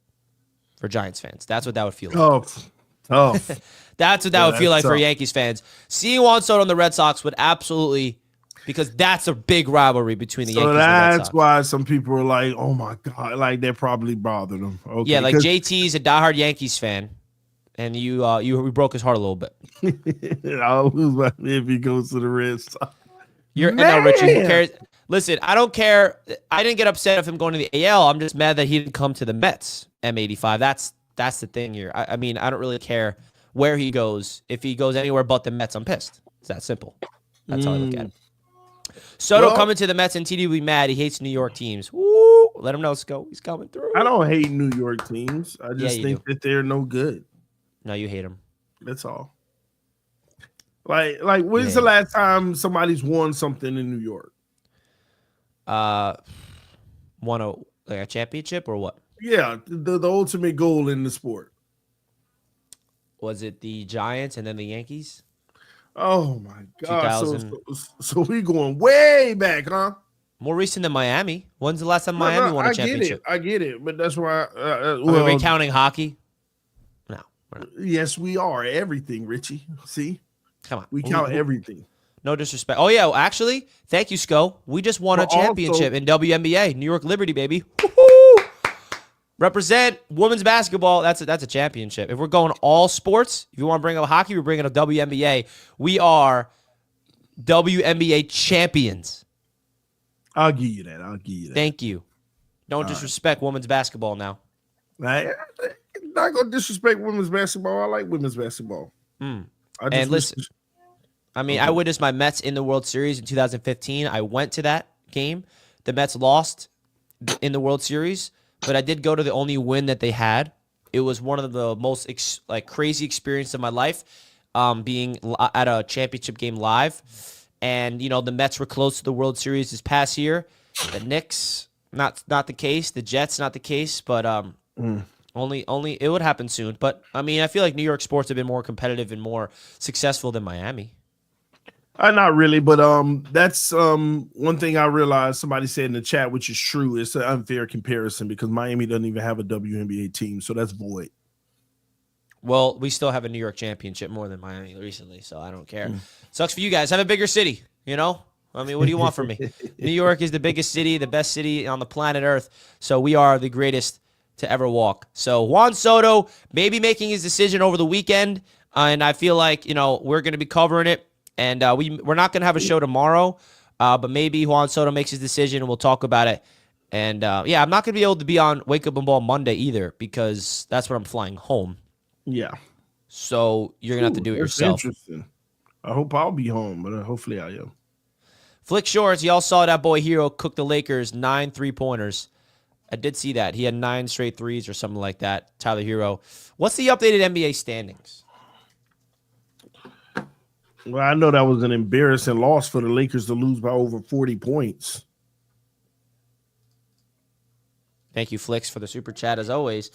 For Giants fans, that's what that would feel like. That's what that would feel like for Yankees fans. Seeing Juan Soto on the Red Sox would absolutely, because that's a big rivalry between the Yankees and the Red Sox. That's why some people are like, "Oh my god!" Like that probably bothered them. Okay, yeah, like JT's a diehard Yankees fan, and we broke his heart a little bit. If he goes to the Red Sox, no, Richie. Who cares? Listen, I don't care. I didn't get upset of him going to the AL. I'm just mad that he didn't come to the Mets. M85. That's the thing here. I mean, I don't really care where he goes. If he goes anywhere but the Mets, I'm pissed. It's that simple. That's how I look at it. Soto coming to the Mets and TD will be mad. He hates New York teams. Woo! Let him know, Sco. He's coming through. I don't hate New York teams. I just think that they're no good. No, you hate them. That's all. Like when's the last time somebody's won something in New York? Won a championship or what? Yeah, the ultimate goal in the sport. Was it the Giants and then the Yankees? Oh my God! So we going way back, huh? More recent than Miami. When's the last time Miami won a championship? I get it, but that's why. Are we counting hockey? No. Yes, we are. Everything, Richie. See, come on, we count everything. No disrespect. Oh yeah, actually, thank you, Sco. We just won a championship in WNBA, New York Liberty, baby. Woo-hoo! Represent women's basketball. That's a championship. If we're going all sports, if you want to bring up hockey, we're bringing up WNBA. We are WNBA champions. I'll give you that. Thank you. Don't disrespect women's basketball now. I'm not going to disrespect women's basketball. I like women's basketball. And listen, I mean, I witnessed my Mets in the World Series in 2015. I went to that game. The Mets lost in the World Series, but I did go to the only win that they had. It was one of the most crazy experiences of my life, being at a championship game live. And, the Mets were close to the World Series this past year. The Knicks, not the case. The Jets, not the case. But only it would happen soon. But, I mean, I feel like New York sports have been more competitive and more successful than Miami. Not really, but that's one thing I realized somebody said in the chat, which is true. It's an unfair comparison because Miami doesn't even have a WNBA team, so that's void. Well, we still have a New York championship more than Miami recently, so I don't care. Sucks for you guys. Have a bigger city, you know? I mean, what do you want from me? New York is the biggest city, the best city on the planet Earth, so we are the greatest to ever walk. So Juan Soto maybe making his decision over the weekend, and I feel like, we're going to be covering it, and we're not going to have a show tomorrow, but maybe Juan Soto makes his decision, and we'll talk about it. And, I'm not going to be able to be on Wake Up and Ball Monday either because that's when I'm flying home. Yeah. So you're going to have to do it yourself. Interesting. I hope I'll be home, but hopefully I am. Flick Shorts, y'all saw that boy Hero cook the Lakers 9 3-pointers. I did see that. He had 9 straight threes or something like that. Tyler Hero. What's the updated NBA standings? Well, I know that was an embarrassing loss for the Lakers to lose by over 40 points. Thank you, Flicks, for the super chat as always.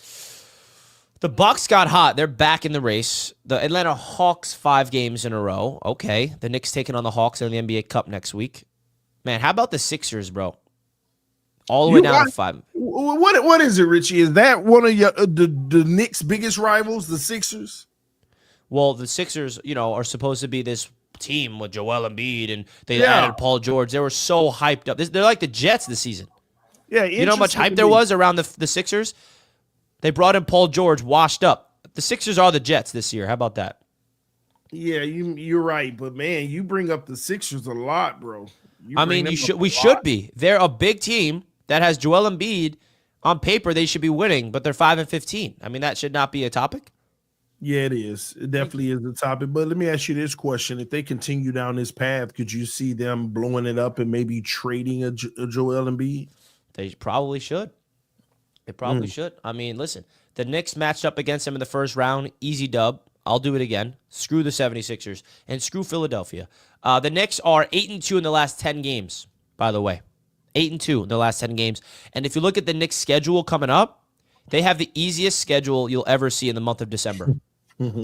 The Bucks got hot. They're back in the race. The Atlanta Hawks 5 games in a row. Okay. The Knicks taking on the Hawks in the NBA Cup next week. Man, how about the Sixers, bro? All the way down to 5. What is it, Richie? Is that one of the Knicks' biggest rivals, the Sixers? Well, the Sixers, are supposed to be this team with Joel Embiid, and they added Paul George. They were so hyped up. They're like the Jets this season. Yeah, you know how much hype there was around the Sixers? They brought in Paul George, washed up. The Sixers are the Jets this year. How about that? Yeah, you're right. But, man, you bring up the Sixers a lot, bro. We should be. They're a big team that has Joel Embiid. On paper, they should be winning, but they're 5-15. I mean, that should not be a topic. Yeah, it is. It definitely is a topic. But let me ask you this question. If they continue down this path, could you see them blowing it up and maybe trading a Joel Embiid? They probably should. They probably should. I mean, listen, the Knicks matched up against them in the first round. Easy dub. I'll do it again. Screw the 76ers and screw Philadelphia. The Knicks are 8-2 in the last 10 games, by the way. 8-2 in the last 10 games. And if you look at the Knicks' schedule coming up, they have the easiest schedule you'll ever see in the month of December.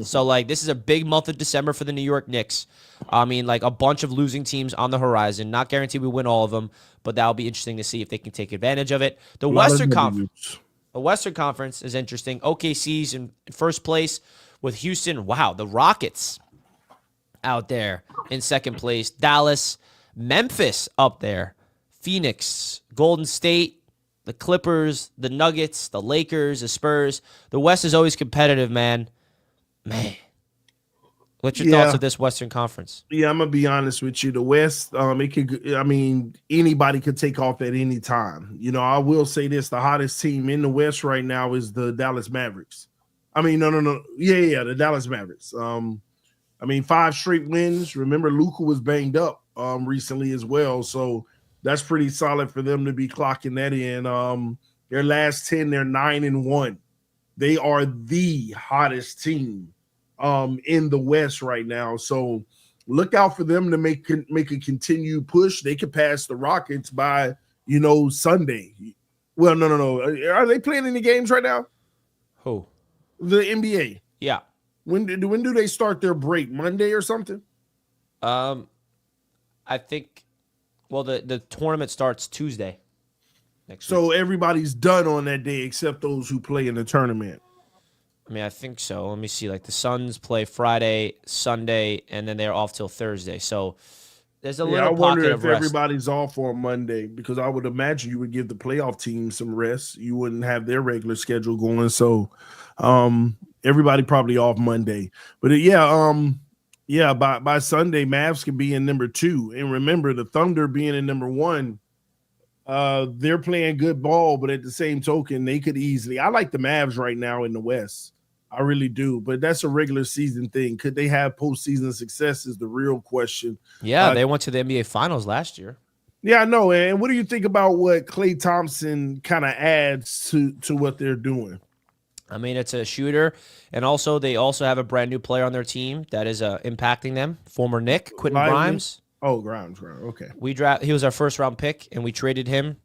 So, this is a big month of December for the New York Knicks. I mean, a bunch of losing teams on the horizon. Not guaranteed we win all of them, but that'll be interesting to see if they can take advantage of it. The Western Conference is interesting. OKC's in first place with Houston. Wow, the Rockets out there in second place. Dallas, Memphis up there. Phoenix, Golden State, the Clippers, the Nuggets, the Lakers, the Spurs. The West is always competitive, man. What's your thoughts of this Western Conference? Yeah, I'm gonna be honest with you. The West, anybody could take off at any time. I will say this: the hottest team in the West right now is the Dallas Mavericks. No. Yeah, the Dallas Mavericks. 5 straight wins. Remember, Luka was banged up recently as well, so that's pretty solid for them to be clocking that in. Their last 10, they're 9-1. They are the hottest team in the West right now. So look out for them to make a continued push. They could pass the Rockets by, Sunday. Well, no. Are they playing any games right now? Who? The NBA. Yeah. When do they start their break? Monday or something? I think, the tournament starts Tuesday. So everybody's done on that day except those who play in the tournament. I think so. Let me see. The Suns play Friday, Sunday, and then they're off till Thursday. So there's a little pocket of rest. I wonder if everybody's off on Monday, because I would imagine you would give the playoff team some rest. You wouldn't have their regular schedule going. So everybody probably off Monday. But by Sunday, Mavs can be in number 2. And remember, the Thunder being in number 1, they're playing good ball, but at the same token, they could easily. I like the Mavs right now in the West. I really do, but that's a regular season thing. Could they have postseason success is the real question. Yeah, they went to the NBA Finals last year. Yeah, I know. And what do you think about what Klay Thompson kind of adds to what they're doing? It's a shooter, and also they also have a brand new player on their team that is impacting them. Former Knick, Quentin Grimes. Oh, Grimes. Okay. He was our first round pick, and we traded him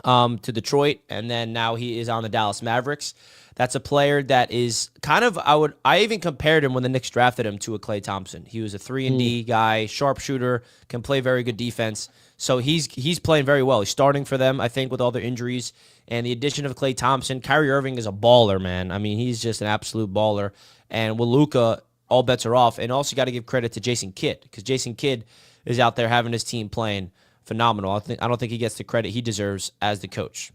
to Detroit, and then now he is on the Dallas Mavericks. That's a player that is kind of I even compared him when the Knicks drafted him to a Klay Thompson. He was a 3-and-D guy, sharpshooter, can play very good defense. So he's playing very well. He's starting for them, I think, with all their injuries. And the addition of Klay Thompson, Kyrie Irving is a baller, man. I mean, he's just an absolute baller. And with Luka, all bets are off. And also got to give credit to Jason Kidd, because Jason Kidd is out there having his team playing phenomenal. I don't think he gets the credit he deserves as the coach.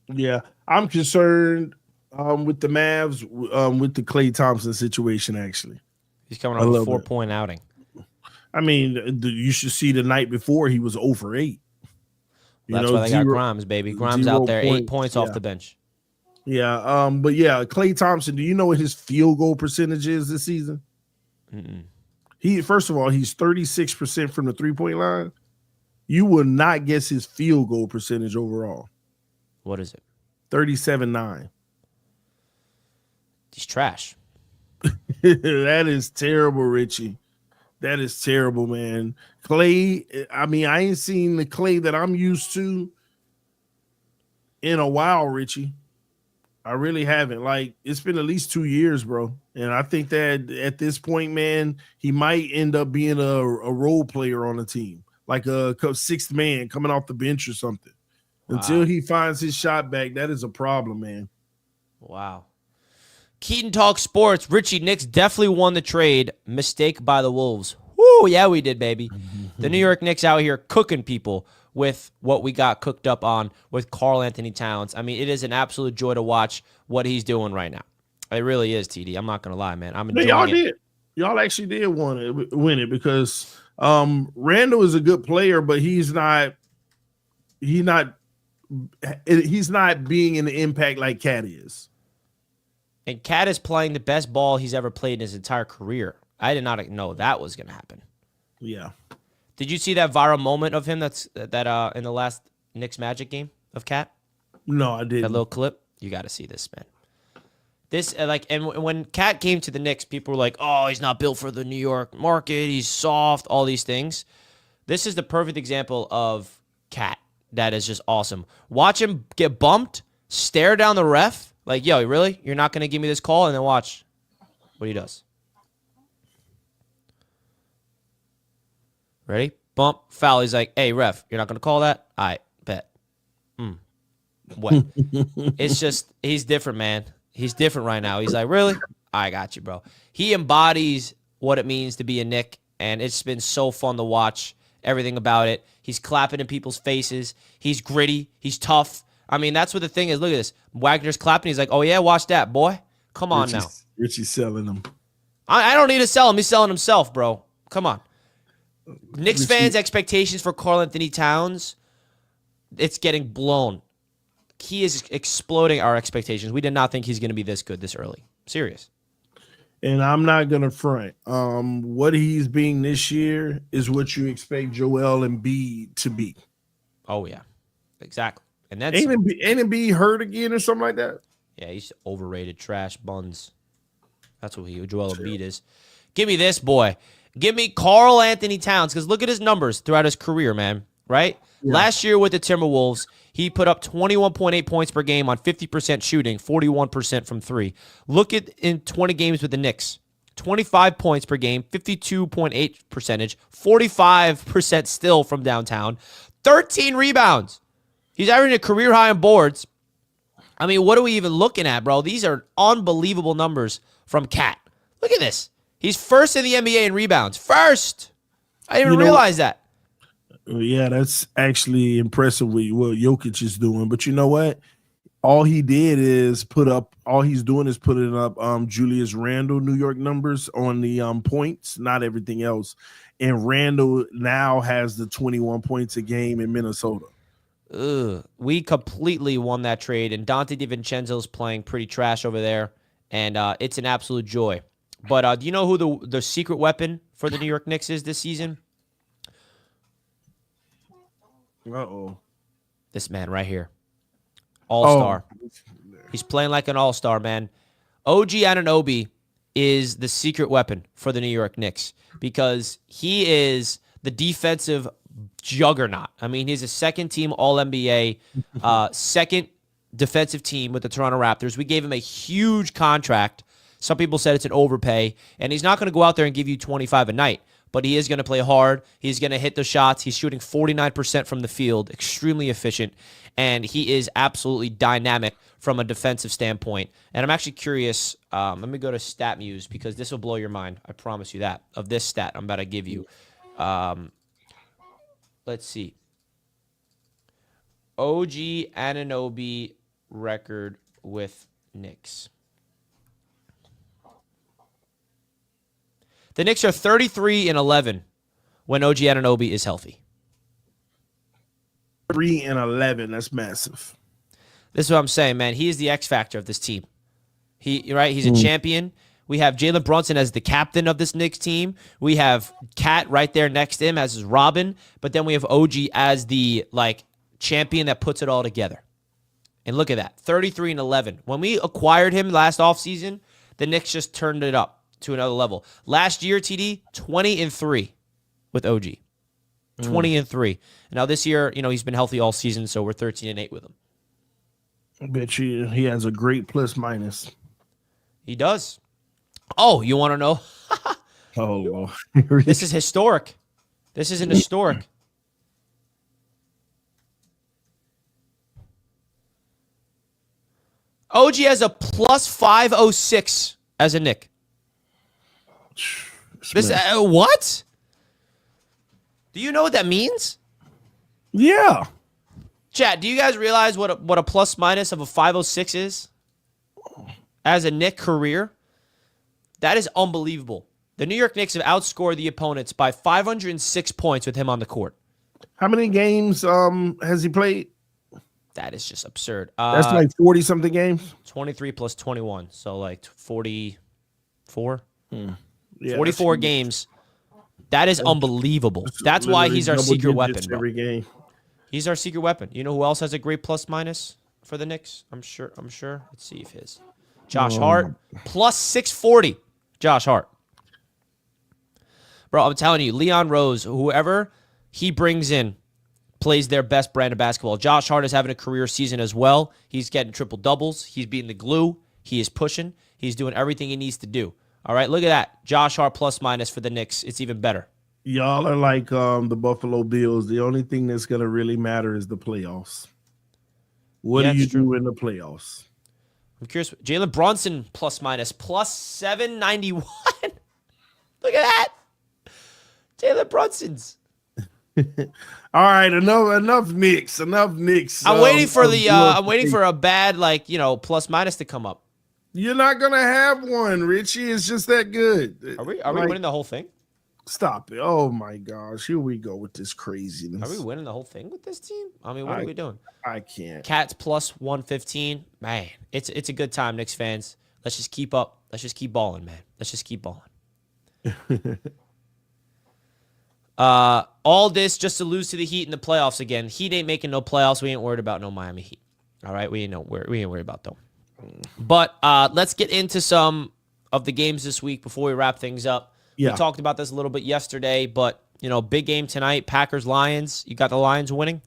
Yeah, I'm concerned with the Mavs, with the Klay Thompson situation. Actually, he's coming off a 4-point outing. I mean, you should see the night before he was 0 for 8. That's why they got Grimes, baby. Grimes out there, 8 points off the bench. Yeah, but yeah, Klay Thompson. Do you know what his field goal percentage is this season? First of all, he's 36% from the 3-point line. You will not guess his field goal percentage overall. What is it? 37.9. He's trash. That is terrible, Richie. That is terrible, man. Klay, I mean, I ain't seen the Klay that I'm used to in a while, Richie. I really haven't. Like, it's been at least 2 years, bro. And I think that at this point, man, he might end up being a role player on the team, like a sixth man coming off the bench or something. Wow. Until he finds his shot back, that is a problem, man. Wow. Keaton Talk Sports. Richie, Knicks definitely won the trade. Mistake by the Wolves. Woo, yeah, we did, baby. The New York Knicks out here cooking people with what we got cooked up on with Karl Anthony Towns. I mean, it is an absolute joy to watch what he's doing right now. It really is, TD. I'm not going to lie, man. I'm enjoying it. Y'all actually did win it because Randall is a good player, but he's not being an impact like Cat is. And Cat is playing the best ball he's ever played in his entire career. I did not know that was going to happen. Yeah. Did you see that viral moment of him that in the last Knicks Magic game of Cat? No, I didn't. That little clip? You got to see this, man. This and when Cat came to the Knicks, people were like, "Oh, he's not built for the New York market. He's soft." All these things. This is the perfect example of Cat. That is just awesome. Watch him get bumped, stare down the ref, like, "Yo, really? You're not going to give me this call?" And then watch what he does. Ready? Bump, foul. He's like, "Hey, ref, you're not going to call that? All right, bet." What? It's just, he's different, man. He's different right now. He's like, "Really? I got you, bro." He embodies what it means to be a Knick, and it's been so fun to watch everything about it. He's clapping in people's faces. He's gritty. He's tough. I mean, that's what the thing is. Look at this. Wagner's clapping. He's like, "Oh, yeah, watch that, boy. Come on now." Richie's selling him. I don't need to sell him. He's selling himself, bro. Come on. Knicks fans' expectations for Karl Anthony Towns, it's getting blown. He is exploding our expectations. We did not think he's going to be this good this early. Serious. And I'm not going to front. What he's being this year is what you expect Joel Embiid to be. Oh, yeah. Exactly. And that's ain't Embiid hurt again or something like that? Yeah, he's overrated, trash buns. That's what Joel Embiid is. Give me this, boy. Give me Karl Anthony Towns, because look at his numbers throughout his career, man, right? Yeah. Last year with the Timberwolves, he put up 21.8 points per game on 50% shooting, 41% from three. Look at in 20 games with the Knicks, 25 points per game, 52.8 percentage, 45% still from downtown, 13 rebounds. He's averaging a career high on boards. I mean, what are we even looking at, bro? These are unbelievable numbers from Cat. Look at this. He's first in the NBA in rebounds. First. I didn't even realize that. Yeah, that's actually impressive what Jokic is doing. But you know what? All he's doing is putting up Julius Randle New York numbers on the points, not everything else. And Randle now has the 21 points a game in Minnesota. We completely won that trade, and Dante DiVincenzo's playing pretty trash over there, and it's an absolute joy. But do you know who the secret weapon for the New York Knicks is this season? Uh-oh. This man right here. All-star. Oh. He's playing like an all-star, man. OG Anunoby is the secret weapon for the New York Knicks because he is the defensive juggernaut. I mean, he's a second-team All-NBA, second defensive team with the Toronto Raptors. We gave him a huge contract. Some people said it's an overpay, and he's not going to go out there and give you 25 a night, but he is going to play hard. He's going to hit the shots. He's shooting 49% from the field, extremely efficient, and he is absolutely dynamic from a defensive standpoint. And I'm actually curious. Let me go to StatMuse because this will blow your mind. I promise you that, of this stat I'm about to give you. Let's see. OG Anunoby record with Knicks. The Knicks are 33-11 when OG Anunoby is healthy. 3-11. That's massive. This is what I'm saying, man. He is the X factor of this team. He's a champion. We have Jalen Brunson as the captain of this Knicks team. We have Cat right there next to him as his Robin. But then we have OG as the champion that puts it all together. And look at that, 33-11. When we acquired him last offseason, the Knicks just turned it up to another level. Last year, TD, 20-3 with OG. 20-3. Now this year, he's been healthy all season, so we're 13-8 with him. I bet you he has a great plus minus. He does. Oh, you want to know? Oh, this is historic. This isn't historic. OG has a plus 506 as a Knick. What? Do you know what that means? Yeah. Chat, do you guys realize what a plus minus of a 506 is as a Knick career? That is unbelievable. The New York Knicks have outscored the opponents by 506 points with him on the court. How many games has he played? That is just absurd. That's 40-something games? 23 plus 21, so 44? Yeah, 44 games. That is unbelievable. That's why he's our secret weapon, bro. Every game. He's our secret weapon. You know who else has a great plus minus for the Knicks? I'm sure. Let's see if his. Josh Hart, plus 640. Josh Hart. Bro, I'm telling you, Leon Rose, whoever he brings in, plays their best brand of basketball. Josh Hart is having a career season as well. He's getting triple doubles. He's beating the glue. He is pushing. He's doing everything he needs to do. All right, look at that. Josh Hart plus minus for the Knicks. It's even better. Y'all are like the Buffalo Bills. The only thing that's going to really matter is the playoffs. What do you do in the playoffs? I'm curious. Jalen Brunson plus minus plus 791. Look at that. Jalen Brunson's. All right, enough Knicks. I'm waiting for for a bad plus minus to come up. You're not gonna have one, Richie. It's just that good. Are we winning the whole thing? Stop it. Oh my gosh. Here we go with this craziness. Are we winning the whole thing with this team? I mean, what are we doing? I can't. Cats plus 115. Man, it's a good time, Knicks fans. Let's just keep up. Let's just keep balling, man. Let's just keep balling. All this just to lose to the Heat in the playoffs again. Heat ain't making no playoffs. We ain't worried about no Miami Heat. All right, we ain't worried about them. But let's get into some of the games this week before we wrap things up. Yeah. We talked about this a little bit yesterday, but big game tonight. Packers-Lions. You got the Lions winning?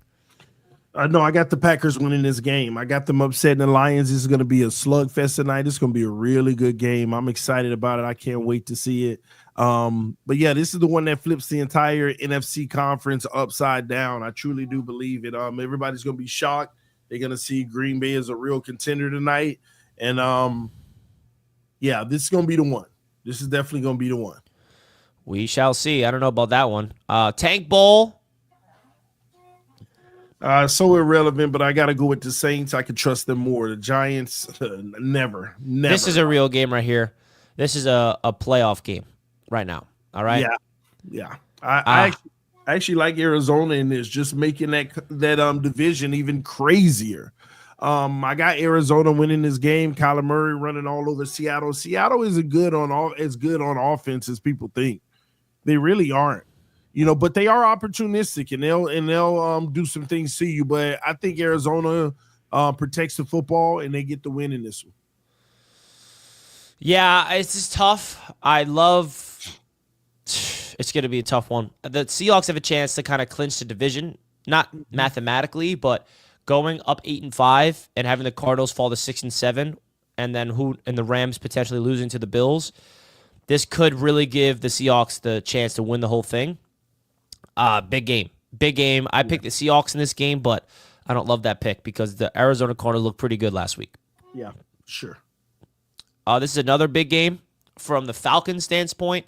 No, I got the Packers winning this game. I got them upsetting the Lions. This is going to be a slugfest tonight. It's going to be a really good game. I'm excited about it. I can't wait to see it. But yeah, this is the one that flips the entire NFC conference upside down. I truly do believe it. Everybody's going to be shocked. They're going to see Green Bay as a real contender tonight. And yeah, this is going to be the one. This is definitely going to be the one. We shall see. I don't know about that one. Tank Bowl. So irrelevant, but I got to go with the Saints. I can trust them more. The Giants, never. This is a real game right here. This is a playoff game right now. All right? Yeah. I actually like Arizona in this, just making that division even crazier. I got Arizona winning this game. Kyler Murray running all over Seattle. Seattle isn't good on offense as people think. They really aren't. But they are opportunistic and they'll do some things to you. But I think Arizona protects the football and they get the win in this one. Yeah, it's just tough. I love It's going to be a tough one. The Seahawks have a chance to kind of clinch the division, not mathematically, but going up 8-5 and having the Cardinals fall to 6-7, and then the Rams potentially losing to the Bills. This could really give the Seahawks the chance to win the whole thing. Big game. I picked the Seahawks in this game, but I don't love that pick because the Arizona Cardinals looked pretty good last week. Yeah, sure. This is another big game from the Falcons' standpoint.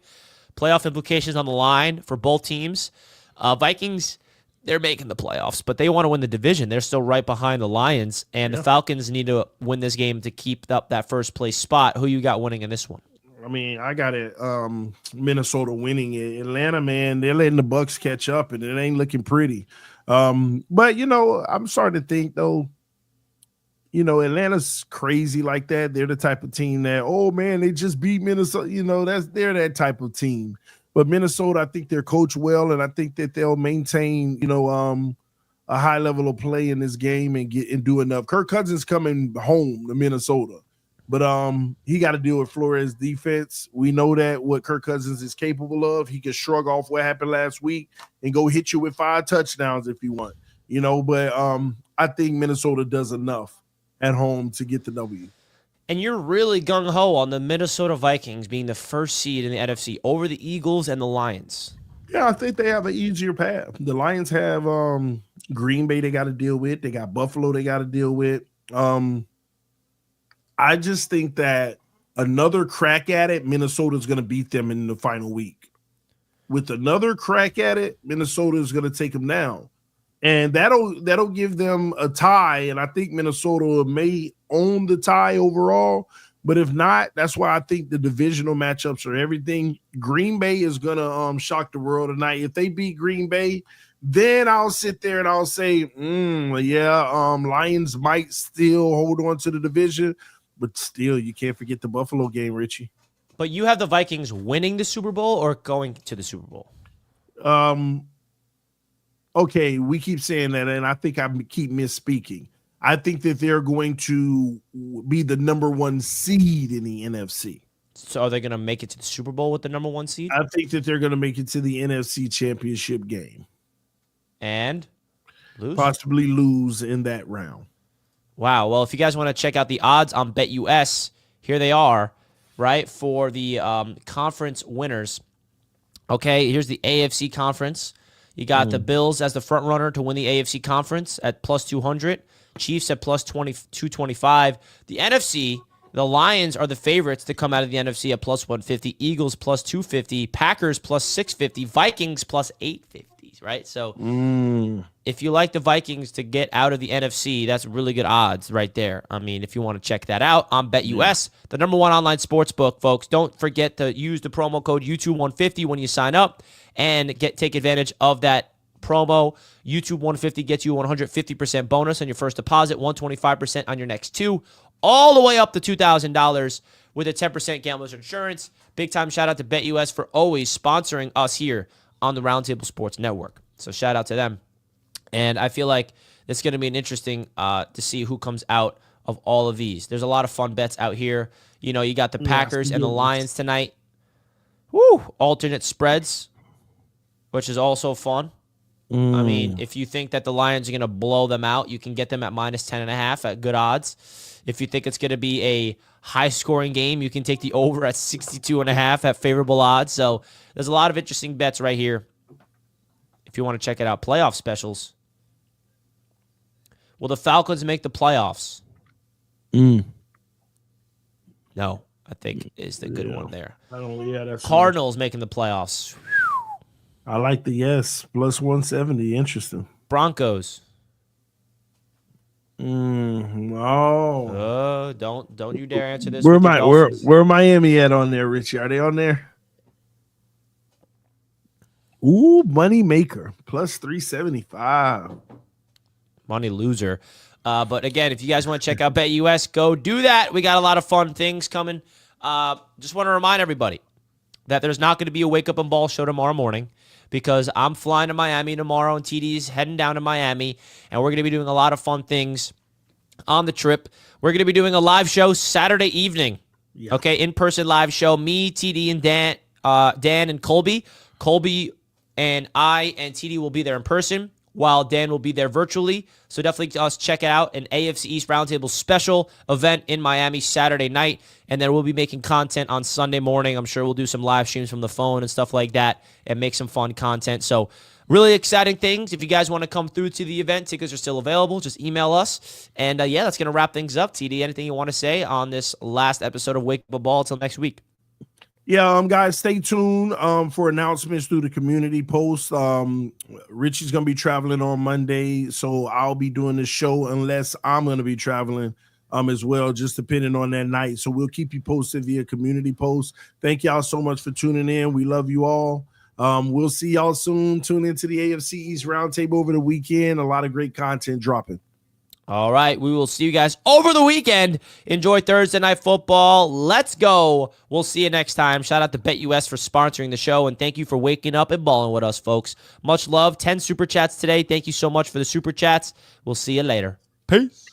Playoff implications on the line for both teams. Vikings, they're making the playoffs, but they want to win the division. They're still right behind the Lions, and the Falcons need to win this game to keep up that first place spot. Who you got winning in this one? I mean, I got it. Minnesota winning it. Atlanta, man, they're letting the Bucks catch up, and it ain't looking pretty. But I'm starting to think though. Atlanta's crazy like that. They're the type of team that, oh man, they just beat Minnesota. They're that type of team. But Minnesota, I think they're coached well, and I think that they'll maintain, a high level of play in this game and do enough. Kirk Cousins coming home to Minnesota. But he got to deal with Flores' defense. We know that what Kirk Cousins is capable of. He can shrug off what happened last week and go hit you with 5 touchdowns if you want. But I think Minnesota does enough at home to get the W. And you're really gung-ho on the Minnesota Vikings being the first seed in the NFC over the Eagles and the Lions. Yeah, I think they have an easier path. The Lions have Green Bay they got to deal with. They got Buffalo they got to deal with. I just think that another crack at it, Minnesota's going to beat them in the final week. With another crack at it, Minnesota is going to take them down. And that'll give them a tie, and I think Minnesota may own the tie overall. But if not, that's why I think the divisional matchups are everything. Green Bay is gonna shock the world tonight. If they beat Green Bay, then I'll sit there and I'll say, Lions might still hold on to the division, but still, you can't forget the Buffalo game, Richie. But you have the Vikings winning the Super Bowl or going to the Super Bowl? Okay, we keep saying that, and I think I keep misspeaking. I think that they're going to be the number 1 seed in the NFC. So are they going to make it to the Super Bowl with the number 1 seed? I think that they're going to make it to the NFC Championship game. And lose? Possibly lose in that round. Wow. Well, if you guys want to check out the odds on BetUS, here they are, right, for the conference winners. Okay, here's the AFC conference. You got the Bills as the front runner to win the AFC conference at plus 200. Chiefs at plus 225. The NFC, the Lions are the favorites to come out of the NFC at plus 150. Eagles plus 250. Packers plus 650. Vikings plus 850, right? So if you like the Vikings to get out of the NFC, that's really good odds right there. I mean, if you want to check that out on BetUS, the number 1 online sports book, folks. Don't forget to use the promo code YouTube150 when you sign up and take advantage of that promo. YouTube 150 gets you 150% bonus on your first deposit, 125% on your next 2, all the way up to $2,000 with a 10% gambler's insurance. Big time shout out to BetUS for always sponsoring us here on the Roundtable Sports Network. So shout out to them. And I feel like it's going to be an interesting to see who comes out of all of these. There's a lot of fun bets out here. You got the Packers and the Lions tonight. Woo! Alternate spreads, which is also fun. I mean, if you think that the Lions are going to blow them out, you can get them at minus 10.5 at good odds. If you think it's going to be a high-scoring game, you can take the over at 62.5 at favorable odds. So there's a lot of interesting bets right here if you want to check it out. Playoff specials. Will the Falcons make the playoffs? No, I think is the good one there. That's Cardinals making the playoffs. I like the yes, plus 170. Interesting. Broncos. No. Don't you dare answer this. Where Miami at on there, Richie? Are they on there? Ooh, money maker, plus 375. Money loser. But again, if you guys want to check out BetUS, go do that. We got a lot of fun things coming. Just want to remind everybody that there's not going to be a Wake Up and Ball show tomorrow morning because I'm flying to Miami tomorrow and TD's heading down to Miami, and we're going to be doing a lot of fun things on the trip. We're going to be doing a live show Saturday evening, okay, in-person live show. Me, TD, and Dan and Colby. Colby and I and TD will be there in person, while Dan will be there virtually. So definitely check it out. An AFC East Roundtable special event in Miami Saturday night. And then we'll be making content on Sunday morning. I'm sure we'll do some live streams from the phone and stuff like that and make some fun content. So really exciting things. If you guys want to come through to the event, tickets are still available. Just email us. And yeah, that's going to wrap things up. TD, anything you want to say on this last episode of Wake Up a Ball until next week? Yeah, guys, stay tuned for announcements through the community post. Richie's going to be traveling on Monday, so I'll be doing the show unless I'm going to be traveling as well, just depending on that night. So we'll keep you posted via community post. Thank y'all so much for tuning in. We love you all. We'll see y'all soon. Tune into the AFC East Roundtable over the weekend. A lot of great content dropping. All right, we will see you guys over the weekend. Enjoy Thursday Night Football. Let's go. We'll see you next time. Shout out to BetUS for sponsoring the show, and thank you for waking up and balling with us, folks. Much love. 10 Super Chats today. Thank you so much for the Super Chats. We'll see you later. Peace.